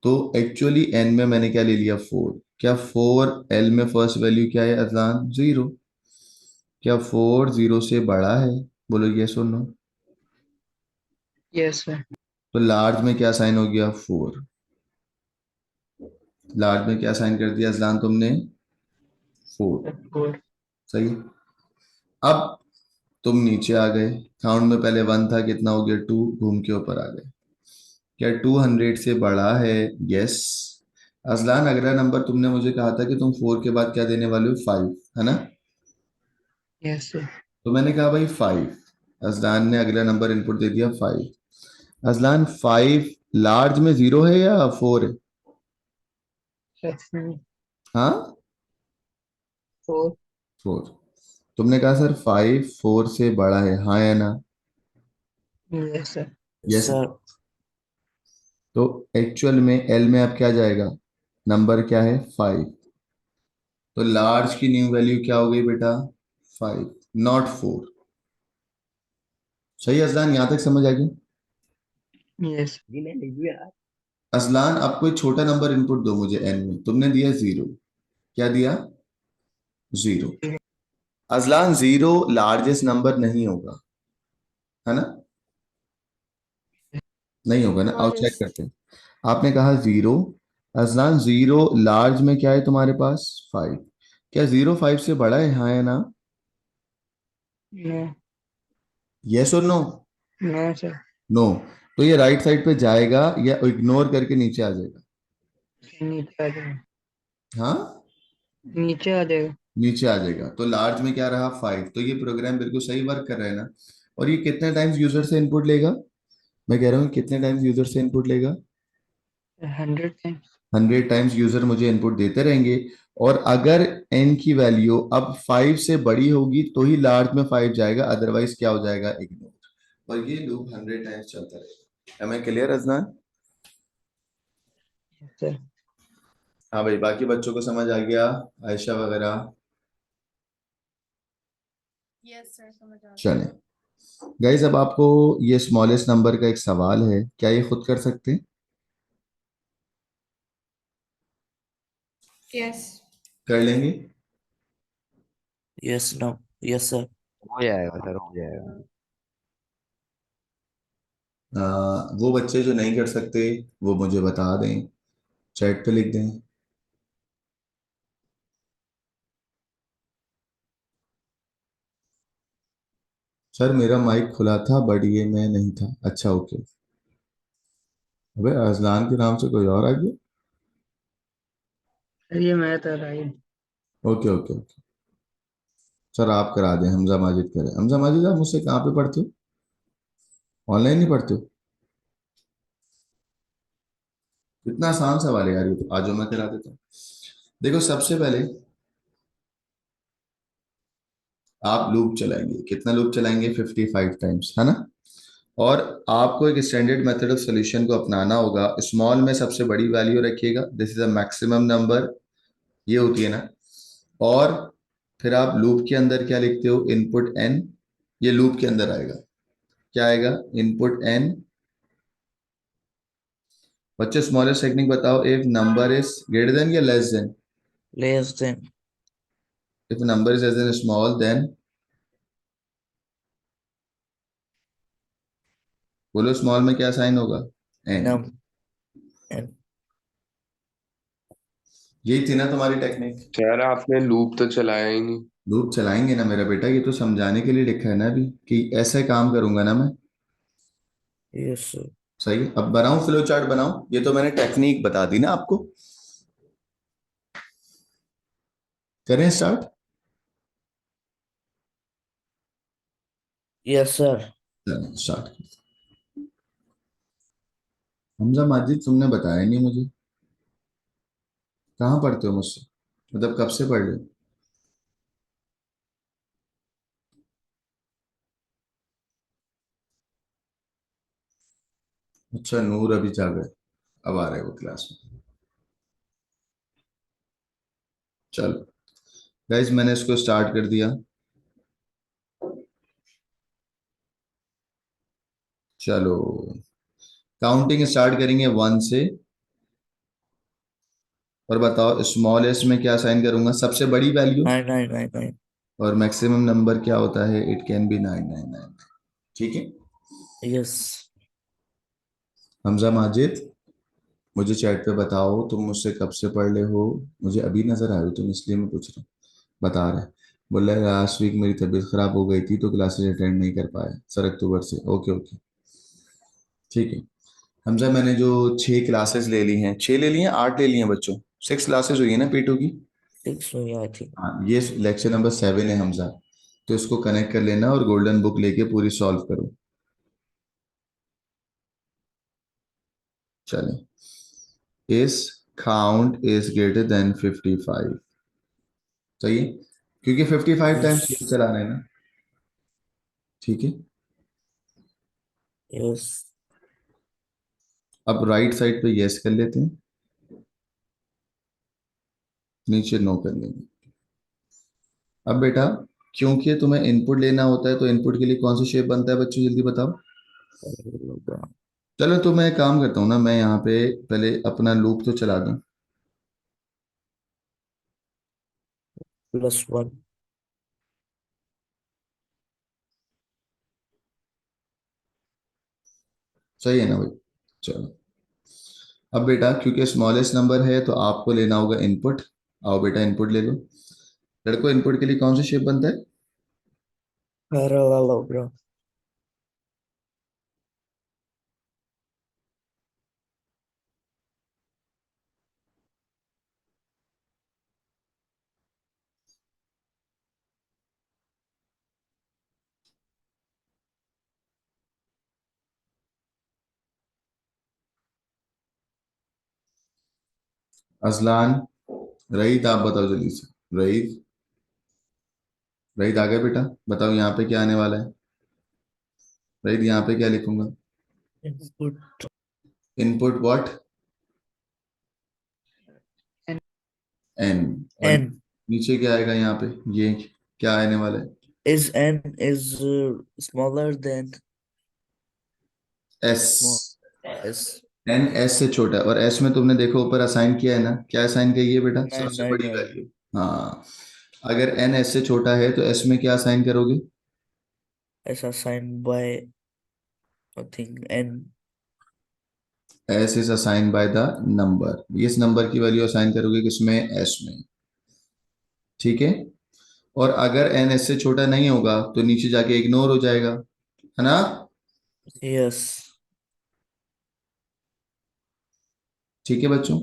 तो एक्चुअली एन में मैंने क्या ले लिया? 4। क्या 4 एल में फर्स्ट वैल्यू क्या है अजलान? 0। क्या 4 0 से बड़ा है? बोलो ये सुनो। Yes sir. तो लार्ज में क्या साइन हो गया? 4। लार्ज में क्या साइन कर दिया अजलान तुमने? 4। 4। सही। अब तुम नीचे आ गए, काउंट में पहले 1 था, कितना हो गया? 2, घूम के ऊपर आ गए। क्या 200 से बड़ा है? यस। अजलान, अगला नंबर तुमने मुझे कहा था कि तुम 4 के बाद क्या देने वाले हो? 5, है ना? Yes sir. तो मैंने कहा भाई 5। अजलान ने अगला नंबर इनपुट दे दिया 5। अजलान 5 लार्ज में 0 है या 4 है? हाँ, 4। 4। तुमने कहा सर 5 4 से बड़ा है, हाँ या ना? Yes sir. यस। सर तो एक्चुअल में एल में अब क्या जाएगा? नंबर क्या है? 5। तो लार्ज की न्यू वैल्यू क्या हो गई बेटा? 5, नॉट 4। सही अजलान, यहां तक समझ आ गई? यस। अजलान, अब कोई छोटा नंबर इनपुट दो मुझे एन में। तुमने दिया 0। क्या दिया? 0। अजलान 0 लार्जेस्ट नंबर नहीं होगा, है ना? नहीं होगा ना? आओ चेक Largest. करते हैं। आपने कहा 0। अजलान 0 लार्ज में क्या है तुम्हारे पास? 5। क्या 0 5 से बड़ा है, हाँ या ना? नो। यस और नो? No sir. नो। तो ये राइट साइड पे जाएगा या इग्नोर करके नीचे आ जाएगा? नीचे आ जाएगा। हाँ, नीचे आ जाएगा। नीचे आ जाएगा। तो लार्ज में क्या रहा? 5। तो ये प्रोग्राम बिल्कुल सही वर्क कर रहा है ना? और ये कितने टाइम्स यूजर से इनपुट लेगा? मैं कह रहा हूँ कितने टाइम्स यूजर से इनपुट लेगा? 100 टाइम्स। 100 टाइम्स यूजर मुझे इनपुट देते रहेंगे। और अगर एन की वैल्यू अब 5 से बड़ी होगी तो ही लार्ज में 5 जाएगा, अदरवाइज क्या हो जाएगा? इग्नोर। और ये लूप 100 टाइम्स चलता रहेगा। Am I clear Ajnan? Sir. हाँ भाई, बाकी बच्चों को समझ आ गया? आयशा वगैरह? Yes, sir. समझ आ गया. चलें गाइज, अब आपको ये स्मॉलेस्ट नंबर का एक सवाल है, क्या ये खुद कर सकते हैं? Yes. कर लेंगे? Yes no, yes sir. हो जाएगा सर, हो जाएगा। वो बच्चे जो नहीं कर सकते वो मुझे बता दें, चैट पे लिख दें। सर मेरा माइक खुला था बट ये मैं नहीं था। अच्छा ओके। अबे अजलान के नाम से कोई और आ गया। सर ये मैं था right. Okay okay okay. Sir आप करा दें, हमजा माजिद करें। हमजा माजिद आप मुझसे कहाँ पे पढ़ते हो? ऑनलाइन नहीं पढ़ते हो? इतना आसान सवाल है यार ये तो। आज मैं करा देता हूँ। देखो सबसे पहले आप लूप चलाएंगे, कितना लूप चलाएंगे? 55 टाइम्स, है ना? और आपको एक स्टैंडर्ड मेथड ऑफ सॉल्यूशन को अपनाना होगा। स्मॉल में सबसे बड़ी वैल्यू रखिएगा, this is a maximum number, ये होती है ना। और फिर आप लूप के अंदर क्या लिखते हो? Input N. ये लूप के अंदर आएगा, क्या आएगा? Input N. बच्चे स्मॉलेस्ट टेक्निक बताओ, if number is greater than या less than? Less than. If number is less than small then? बोलो स्मॉल में क्या साइन होगा? एन। Num N. यही थी ना तुम्हारी टेक्निक? यार आपने लूप तो चलाया ही नहीं। लूप चलाएंगे ना मेरा बेटा, ये तो समझाने के लिए लिखा है ना अभी कि ऐसे काम करूंगा ना मैं। Yes sir. सही है। अब बनाऊं फ्लो चार्ट बनाऊं? ये तो मैंने टेक्निक बता दी ना आपको। करें start? Yes sir. Start. Hamza Majid तुमने बताया नहीं मुझे, कहाँ पढ़ते हो मुझसे? मतलब कब से पढ़ रहे हो? अच्छा नूर अभी जाग गए, अब आ रहे हो क्लास में। चलो गाइज, मैंने इसको स्टार्ट कर दिया। चलो काउंटिंग स्टार्ट करेंगे 1 से। और बताओ स्मॉल एस में क्या साइन करूंगा? सबसे बड़ी वैल्यू। 9999। और मैक्सिमम नंबर क्या होता है? It can be 999। ठीक है। यस। हमजा माजिद मुझे चैट पे बताओ, तुम मुझसे कब से पढ़ रहे हो? मुझे अभी नजर आए हो तुम, इसलिए मैं पूछ रहा हूँ। बता रहे, बोल रहा है लास्ट वीक मेरी तबीयत खराब हो गई थी तो क्लासेस अटेंड नहीं कर पाया सर, अक्टूबर से। ओके ओके ठीक है। हमजा मैंने जो 6 क्लासेस ले ली हैं, 6 ले ली हैं, 8 ले ली हैं बच्चों, 6 क्लासेस हुई है ना P2 की? 6 हुई आई थिंक। हाँ, ये लेक्चर नंबर 7 है हमजा। तो इसको कनेक्ट कर लेना और गोल्डन बुक लेके पूरी सॉल्व करो। चलें, इस काउंट इज ग्रेटर देन 55। सही है, क्योंकि 55 यस। टाइम्स चलाना है ना। ठीक है। यस। अब राइट साइड पे यस कर लेते हैं, नीचे नो कर लेंगे। अब बेटा, क्योंकि तुम्हें इनपुट लेना होता है तो इनपुट के लिए कौन सा शेप बनता है बच्चों, जल्दी बताओ। चलो तो मैं काम करता हूँ ना, मैं यहाँ पे पहले अपना लूप तो चला दूं। +1। सही है ना भाई? चलो अब बेटा क्योंकि स्मॉलेस्ट नंबर है तो आपको लेना होगा इनपुट। आओ बेटा इनपुट ले लो। लड़कों इनपुट के लिए कौन सा शेप बनता है? पैरेललोग्राम। अजलान, रईद, आप बताओ जल्दी से। रईद, रईद आ गए बेटा? बताओ यहाँ पे क्या आने वाला है? रईद यहाँ पे क्या लिखूंगा? Input input what? N N. और n नीचे क्या आएगा यहाँ पे? ये क्या आने वाला है? is n is smaller than S. small s N S से छोटा है और एस में तुमने देखो ऊपर असाइन किया है ना, क्या असाइन किया है बेटा? 9 सबसे 9 बड़ी 9 वैल्यू। हाँ, अगर एन एस से छोटा है तो एस में क्या असाइन करोगे? is assigned by I think n S is assign by the number. इस नंबर की वैल्यू असाइन करोगे किसमें? एस में। ठीक है। और अगर एन एस से छोटा नहीं होगा तो नीचे जाके इग्नोर हो जाएगा, है ना? yes ठीक है बच्चों।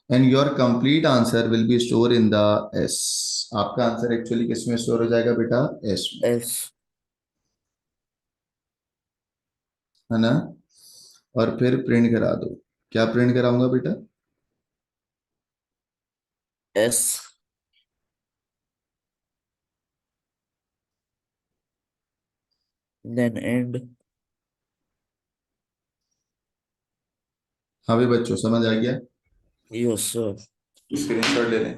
And your complete answer will be store in the S. आपका आंसर एक्चुअली किस में स्टोर हो जाएगा बेटा? एस में, s है ना? और फिर प्रिंट करा दो। क्या प्रिंट कराऊंगा बेटा? s then end हाँ भी बच्चों समझ आ गया? yes sir स्क्रीनशॉट ले लें।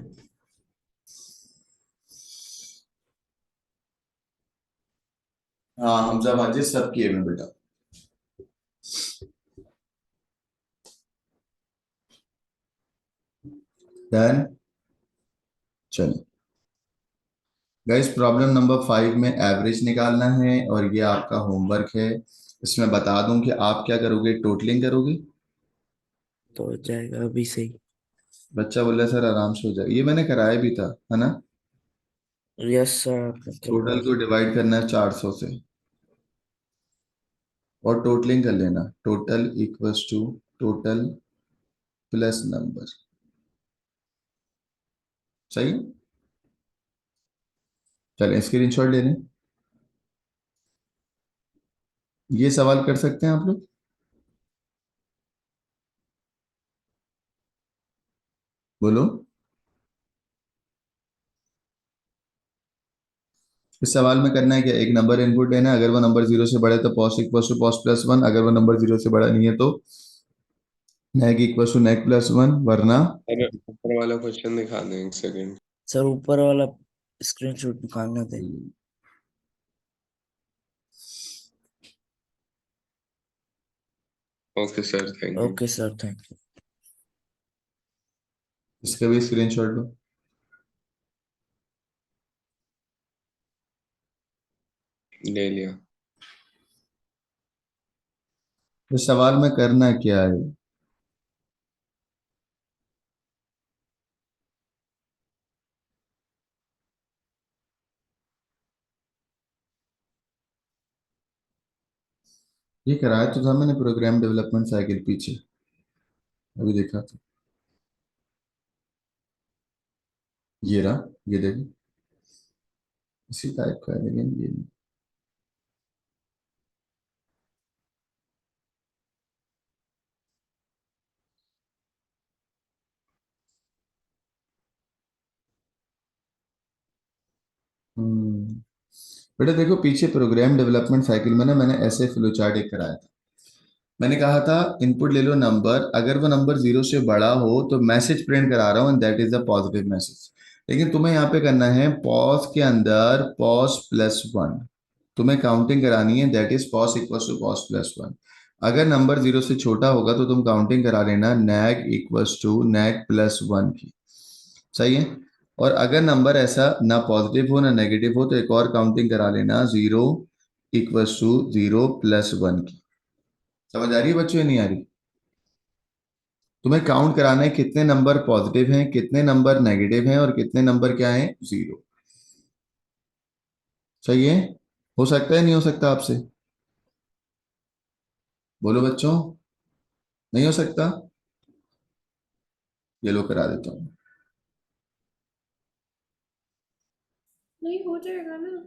हाँ हमजा माजिद सब किए में बेटा। डन। चलो गाइस, प्रॉब्लम नंबर 5 में एवरेज निकालना है और ये आपका होमवर्क है। इसमें बता दूं कि आप क्या करोगे, टोटलिंग करोगे। तो हो जाएगा अभी सही बच्चा बोला सर आराम से हो जाए, ये मैंने कराया भी था, है ना? yes sir आपने टोटल करवाया को डिवाइड करना है 400 से और टोटलिंग कर लेना। Total equals to total plus number. सही। चलें स्क्रीनशॉट ले लें। ये सवाल कर सकते हैं आप लोग? बोलो। इस सवाल में करना है क्या, एक नंबर इनपुट लेना है, अगर वो नंबर 0 से बड़ा है तो pos equal to pos plus 1, अगर वो नंबर 0 से बड़ा नहीं है तो नेग इक्वल टू नेग प्लस 1, वरना अरे ऊपर वाला क्वेश्चन दिखा दें एक सेकंड। सर ऊपर वाला स्क्रीनशॉट निकालना थे okay sir, thank you. Okay sir thank you इसका भी स्क्रीनशॉट लो। ले लिया। इस सवाल में करना क्या है, ये कराया तो था मैंने प्रोग्राम डेवलपमेंट साइकिल पीछे, अभी देखा था। ये रहा, ये देखो, इसी टाइप का है लेकिन ये नहीं। हम्म, बेटा देखो पीछे प्रोग्राम डेवलपमेंट साइकिल में ना मैंने ऐसे फ्लो चार्ट एक कराया था। मैंने कहा था इनपुट ले लो नंबर, अगर वो नंबर 0 से बड़ा हो तो मैसेज प्रिंट करा रहा हूँ, that is a positive message. लेकिन तुम्हें यहाँ पे करना है पॉज के अंदर पॉज प्लस 1, तुम्हें काउंटिंग करानी है, that is pos equal to pos plus 1। अगर नंबर 0 से छोटा होगा तो तुम काउंटिंग करा लेना neg equals to neg plus 1 की। सही है। और अगर नंबर ऐसा ना पॉजिटिव हो ना नेगेटिव हो तो एक और काउंटिंग करा लेना 0 इक्वल्स टू 0 प्लस 1 की। समझ आ रही है बच्चों या नहीं आ रही? तुम्हें काउंट कराना है कितने नंबर पॉजिटिव हैं, कितने नंबर नेगेटिव हैं और कितने नंबर क्या हैं, जीरो। सही है? हो सकता है नहीं हो सकता आपसे? बोलो बच्चों, नहीं हो सकता? ये लो करा देता हूँ। नहीं हो जाएगा ना।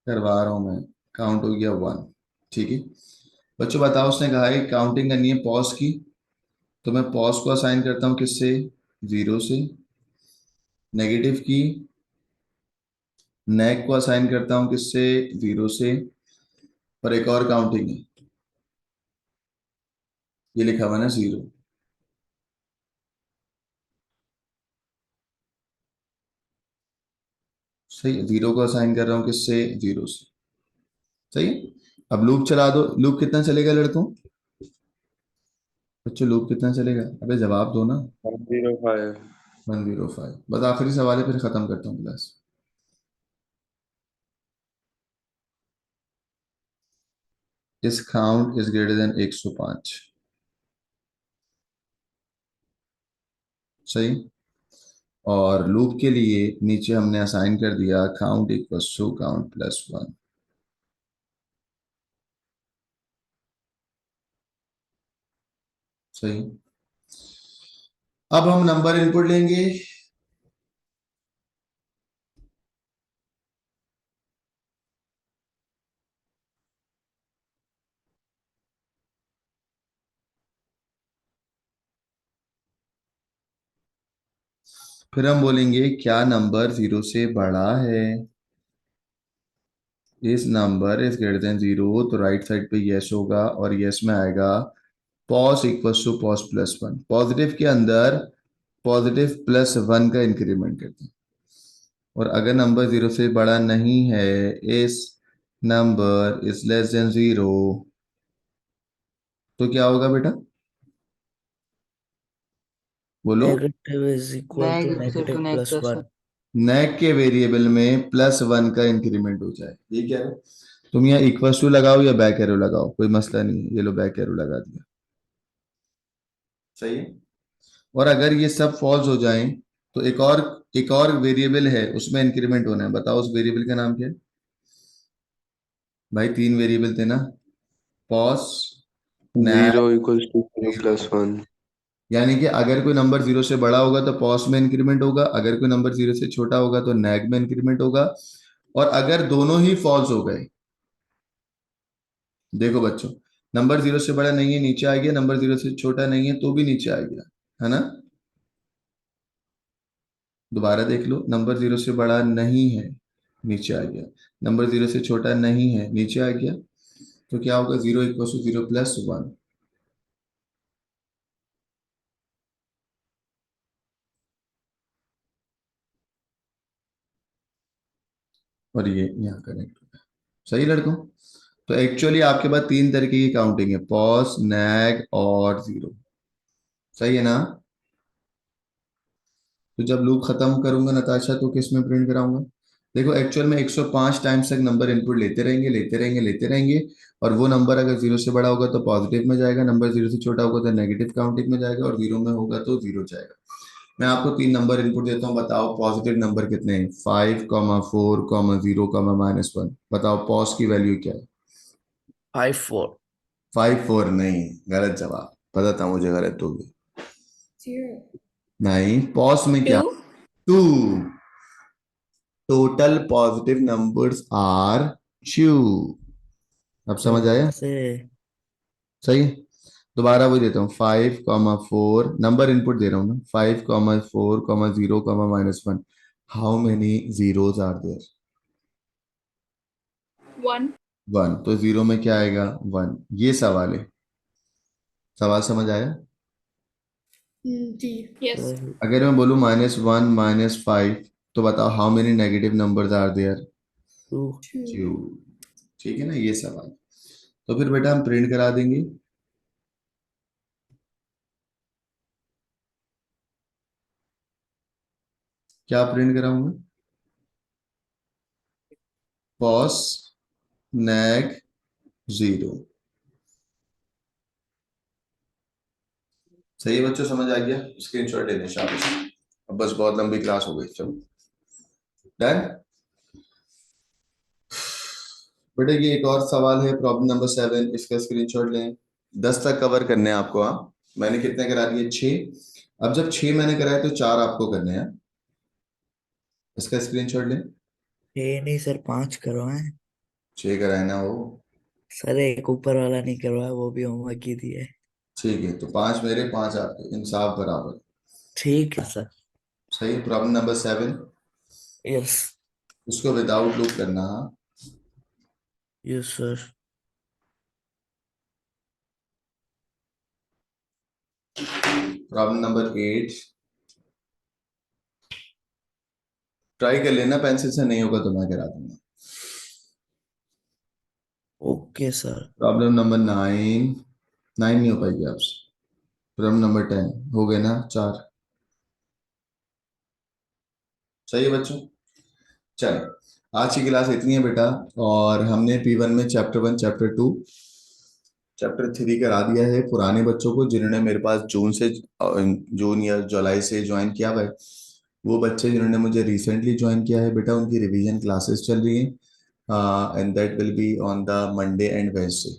करवा रहा हूं मैं। काउंट हो गया वन। ठीक है बच्चों, बताओ, उसने कहा है काउंटिंग करनी है पॉज की, तो मैं पॉज को असाइन करता हूं किससे, जीरो से। नेगेटिव की नेक को असाइन करता हूं किससे, जीरो से। और एक और काउंटिंग है, ये लिखा हुआ है ना जीरो। सही है, जीरो को असाइन कर रहा हूं किससे, जीरो से। सही है। अब लूप चला दो, लूप कितना चलेगा लड़कों? बच्चों लूप कितना चलेगा? अबे जवाब दो ना। 105. 105। बस आखिरी सवाल है, फिर खत्म करता हूँ क्लास। इस काउंट इज ग्रेटर देन 105। सही। और लूप के लिए नीचे हमने असाइन कर दिया count equals to count plus one. सही। अब हम नंबर इनपुट लेंगे। फिर हम बोलेंगे क्या नंबर जीरो से बड़ा है। इस number is greater than zero, तो राइट साइड पे यस होगा और यस में आएगा pos equals to pos plus one. Positive के अंदर पॉजिटिव प्लस वन का इंक्रीमेंट करते हैं। और अगर नंबर जीरो से बड़ा नहीं है, इस number is less than zero, तो क्या होगा बेटा? बोलो। Negative is equal neg to equal to negative neg plus plus 1. One. Neg के वेरिएबल में प्लस वन का इंक्रीमेंट हो जाए, ये क्या है? तुम यहाँ इक्वल टू लगाओ या बैक एरो लगाओ, कोई मसला नहीं है, ये लो बैक एरो लगा दिया। सही है। और अगर ये सब फॉल्स हो जाएं तो एक और वेरिएबल है, उसमें इंक्रीमेंट होना है। बताओ उस वेरिएबल का नाम क्या है? भाई तीन वेरिएबल थे ना, pos, neg, 0 equals to 0 zero. plus 1. यानी कि अगर कोई नंबर जीरो से बड़ा होगा तो पॉस में इंक्रीमेंट होगा, अगर कोई नंबर जीरो से छोटा होगा तो नैग में इंक्रीमेंट होगा। और अगर दोनों ही फॉल्स हो गए, देखो बच्चों, नंबर जीरो से बड़ा नहीं है नीचे आ गया, नंबर जीरो से छोटा नहीं है तो भी नीचे आ गया, है ना? दोबारा देख लो, नंबर जीरो से बड़ा नहीं है, नीचे आ गया। नंबर जीरो से छोटा नहीं है, नीचे आ गया। तो क्या होगा, zero equal to zero plus one. और ये यहाँ कनेक्ट होगा। सही लड़कों? तो एक्चुअली आपके पास तीन तरीके की काउंटिंग है, पॉज, नैग और जीरो। सही है ना? तो जब लूप खत्म करूंगा नताशा, तो किस में प्रिंट कराऊंगा? देखो एक्चुअल में 105 टाइम्स तक नंबर इनपुट लेते रहेंगे, लेते रहेंगे, लेते रहेंगे। और वो नंबर अगर जीरो से बड़ा होगा तो पॉजिटिव में जाएगा, नंबर जीरो से छोटा होगा तो नेगेटिव काउंटिंग में जाएगा, और जीरो में होगा तो जीरो जाएगा। मैं आपको तीन नंबर इनपुट देता हूँ, बताओ पॉजिटिव नंबर कितने हैं? 5, 4, 0, -1। बताओ पॉज की वैल्यू क्या है? 5 4। 5, 4 नहीं, गलत जवाब। पता था मुझे गलत होगी। 0. नहीं, पॉज में क्या? 2. 2। Total positive numbers are 2। अब समझ आया? से सही। दोबारा वही देता हूँ, 5, 4 नंबर इनपुट दे रहा हूँ ना, 5, 4, 0, -1। How many zeros are there? 1. 1। तो जीरो में क्या आएगा, 1। ये सवाल है। सवाल समझ आया? D. Yes. अगर मैं बोलूँ -1, -5, तो बताओ how many negative numbers are there? 2। 2. 2। ठीक है ना, ये सवाल। तो फिर बेटा हम प्रिंट करा देंगे। क्या प्रिंट कराऊंगा? Pos, neg, zero. सही है बच्चों, समझ आ गया? स्क्रीनशॉट ले लें शाबाश। अब बस बहुत लंबी क्लास हो गई, चलो डन। बेटा ये एक और सवाल है, प्रॉब्लम नंबर 7, इसका स्क्रीनशॉट लें। 10 तक कवर करने हैं आपको। हाँ, मैंने कितने करा दिए? 6। अब जब 6 मैंने कराए तो 4 आपको करने हैं। इसका स्क्रीनशॉट लें। ये नहीं सर, 5 करवाए। 6 कराए ना वो। सर एक ऊपर वाला नहीं करवाया, वो भी होमवर्क ही दिया है। ठीक है, तो 5 मेरे 5 आपके, इंसाफ बराबर। ठीक है सर। सही है। Problem number 7, yes. उसको विदाउट लूप करना। हाँ, yes sir. Problem number 8, try कर लेना, पेंसिल से नहीं होगा तो मैं करा दूंगा। Okay sir. प्रॉब्लम नंबर 9, 9 नहीं हो पाएगी आपसे। प्रॉब्लम नंबर 10 हो गए ना? 4। सही है बच्चों, चलो आज की क्लास इतनी है बेटा। और हमने P1 में चैप्टर 1, चैप्टर 2, चैप्टर 3 करा दिया है पुराने बच्चों को जिन्होंने मेरे पास जून या जुलाई से ज्वाइन किया हुआ है। वो बच्चे जिन्होंने मुझे रिसेंटली ज्वाइन किया है बेटा, उनकी रिवीजन क्लासेस चल रही हैं and that will be on the Monday and Wednesday.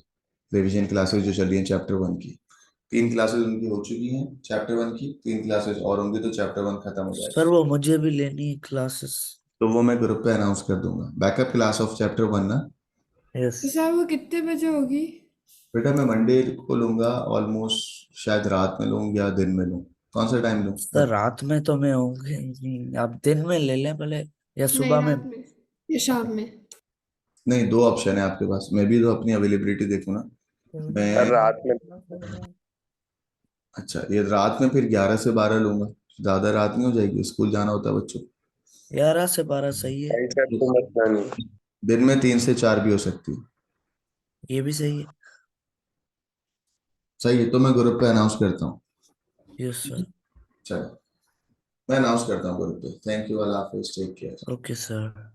Revision classes जो चल रही हैं चैप्टर 1 की, 3 क्लासेस उनकी हो चुकी हैं चैप्टर 1 की, 3 क्लासेस और होंगी तो चैप्टर 1 खत्म हो सर जाएगा। वो मुझे भी लेनी है क्लासेस। तो वो मैं ग्रुप पे अनाउंस कर दूंगा। बैकअप क्लास ऑफ चैप्टर 1 ना यस। तो सर वो कितने बजे होगी? बेटा, मैं मंडे को लूंगा ऑलमोस्ट, शायद रात में लूँ या दिन में लूँ। कौन सा टाइम लूँ? सर रात में तो मैं होंगे, आप दिन में ले लें भले, या नहीं, सुबह में। रात में या शाम में? नहीं, 2 ऑप्शन है आपके पास, मैं भी तो अपनी अवेलेबिलिटी देखूँ ना। सर मैं रात में अच्छा, ये रात में फिर 11 से 12 लूंगा। ज्यादा रात नहीं हो जाएगी? स्कूल जाना होता है बच्चों को। 11 से 12 सही है। नहीं सर तो मसला नहीं। दिन में 3 से 4 भी हो सकती है। ये भी सही है। सही है, तो मैं ग्रुप पे अनाउंस करता हूँ। Yes sir. चलो, मैं अनाउंस करता हूँ ग्रुप पे। थैंक यू, अल्लाह हाफिज, टेक केयर। Okay sir.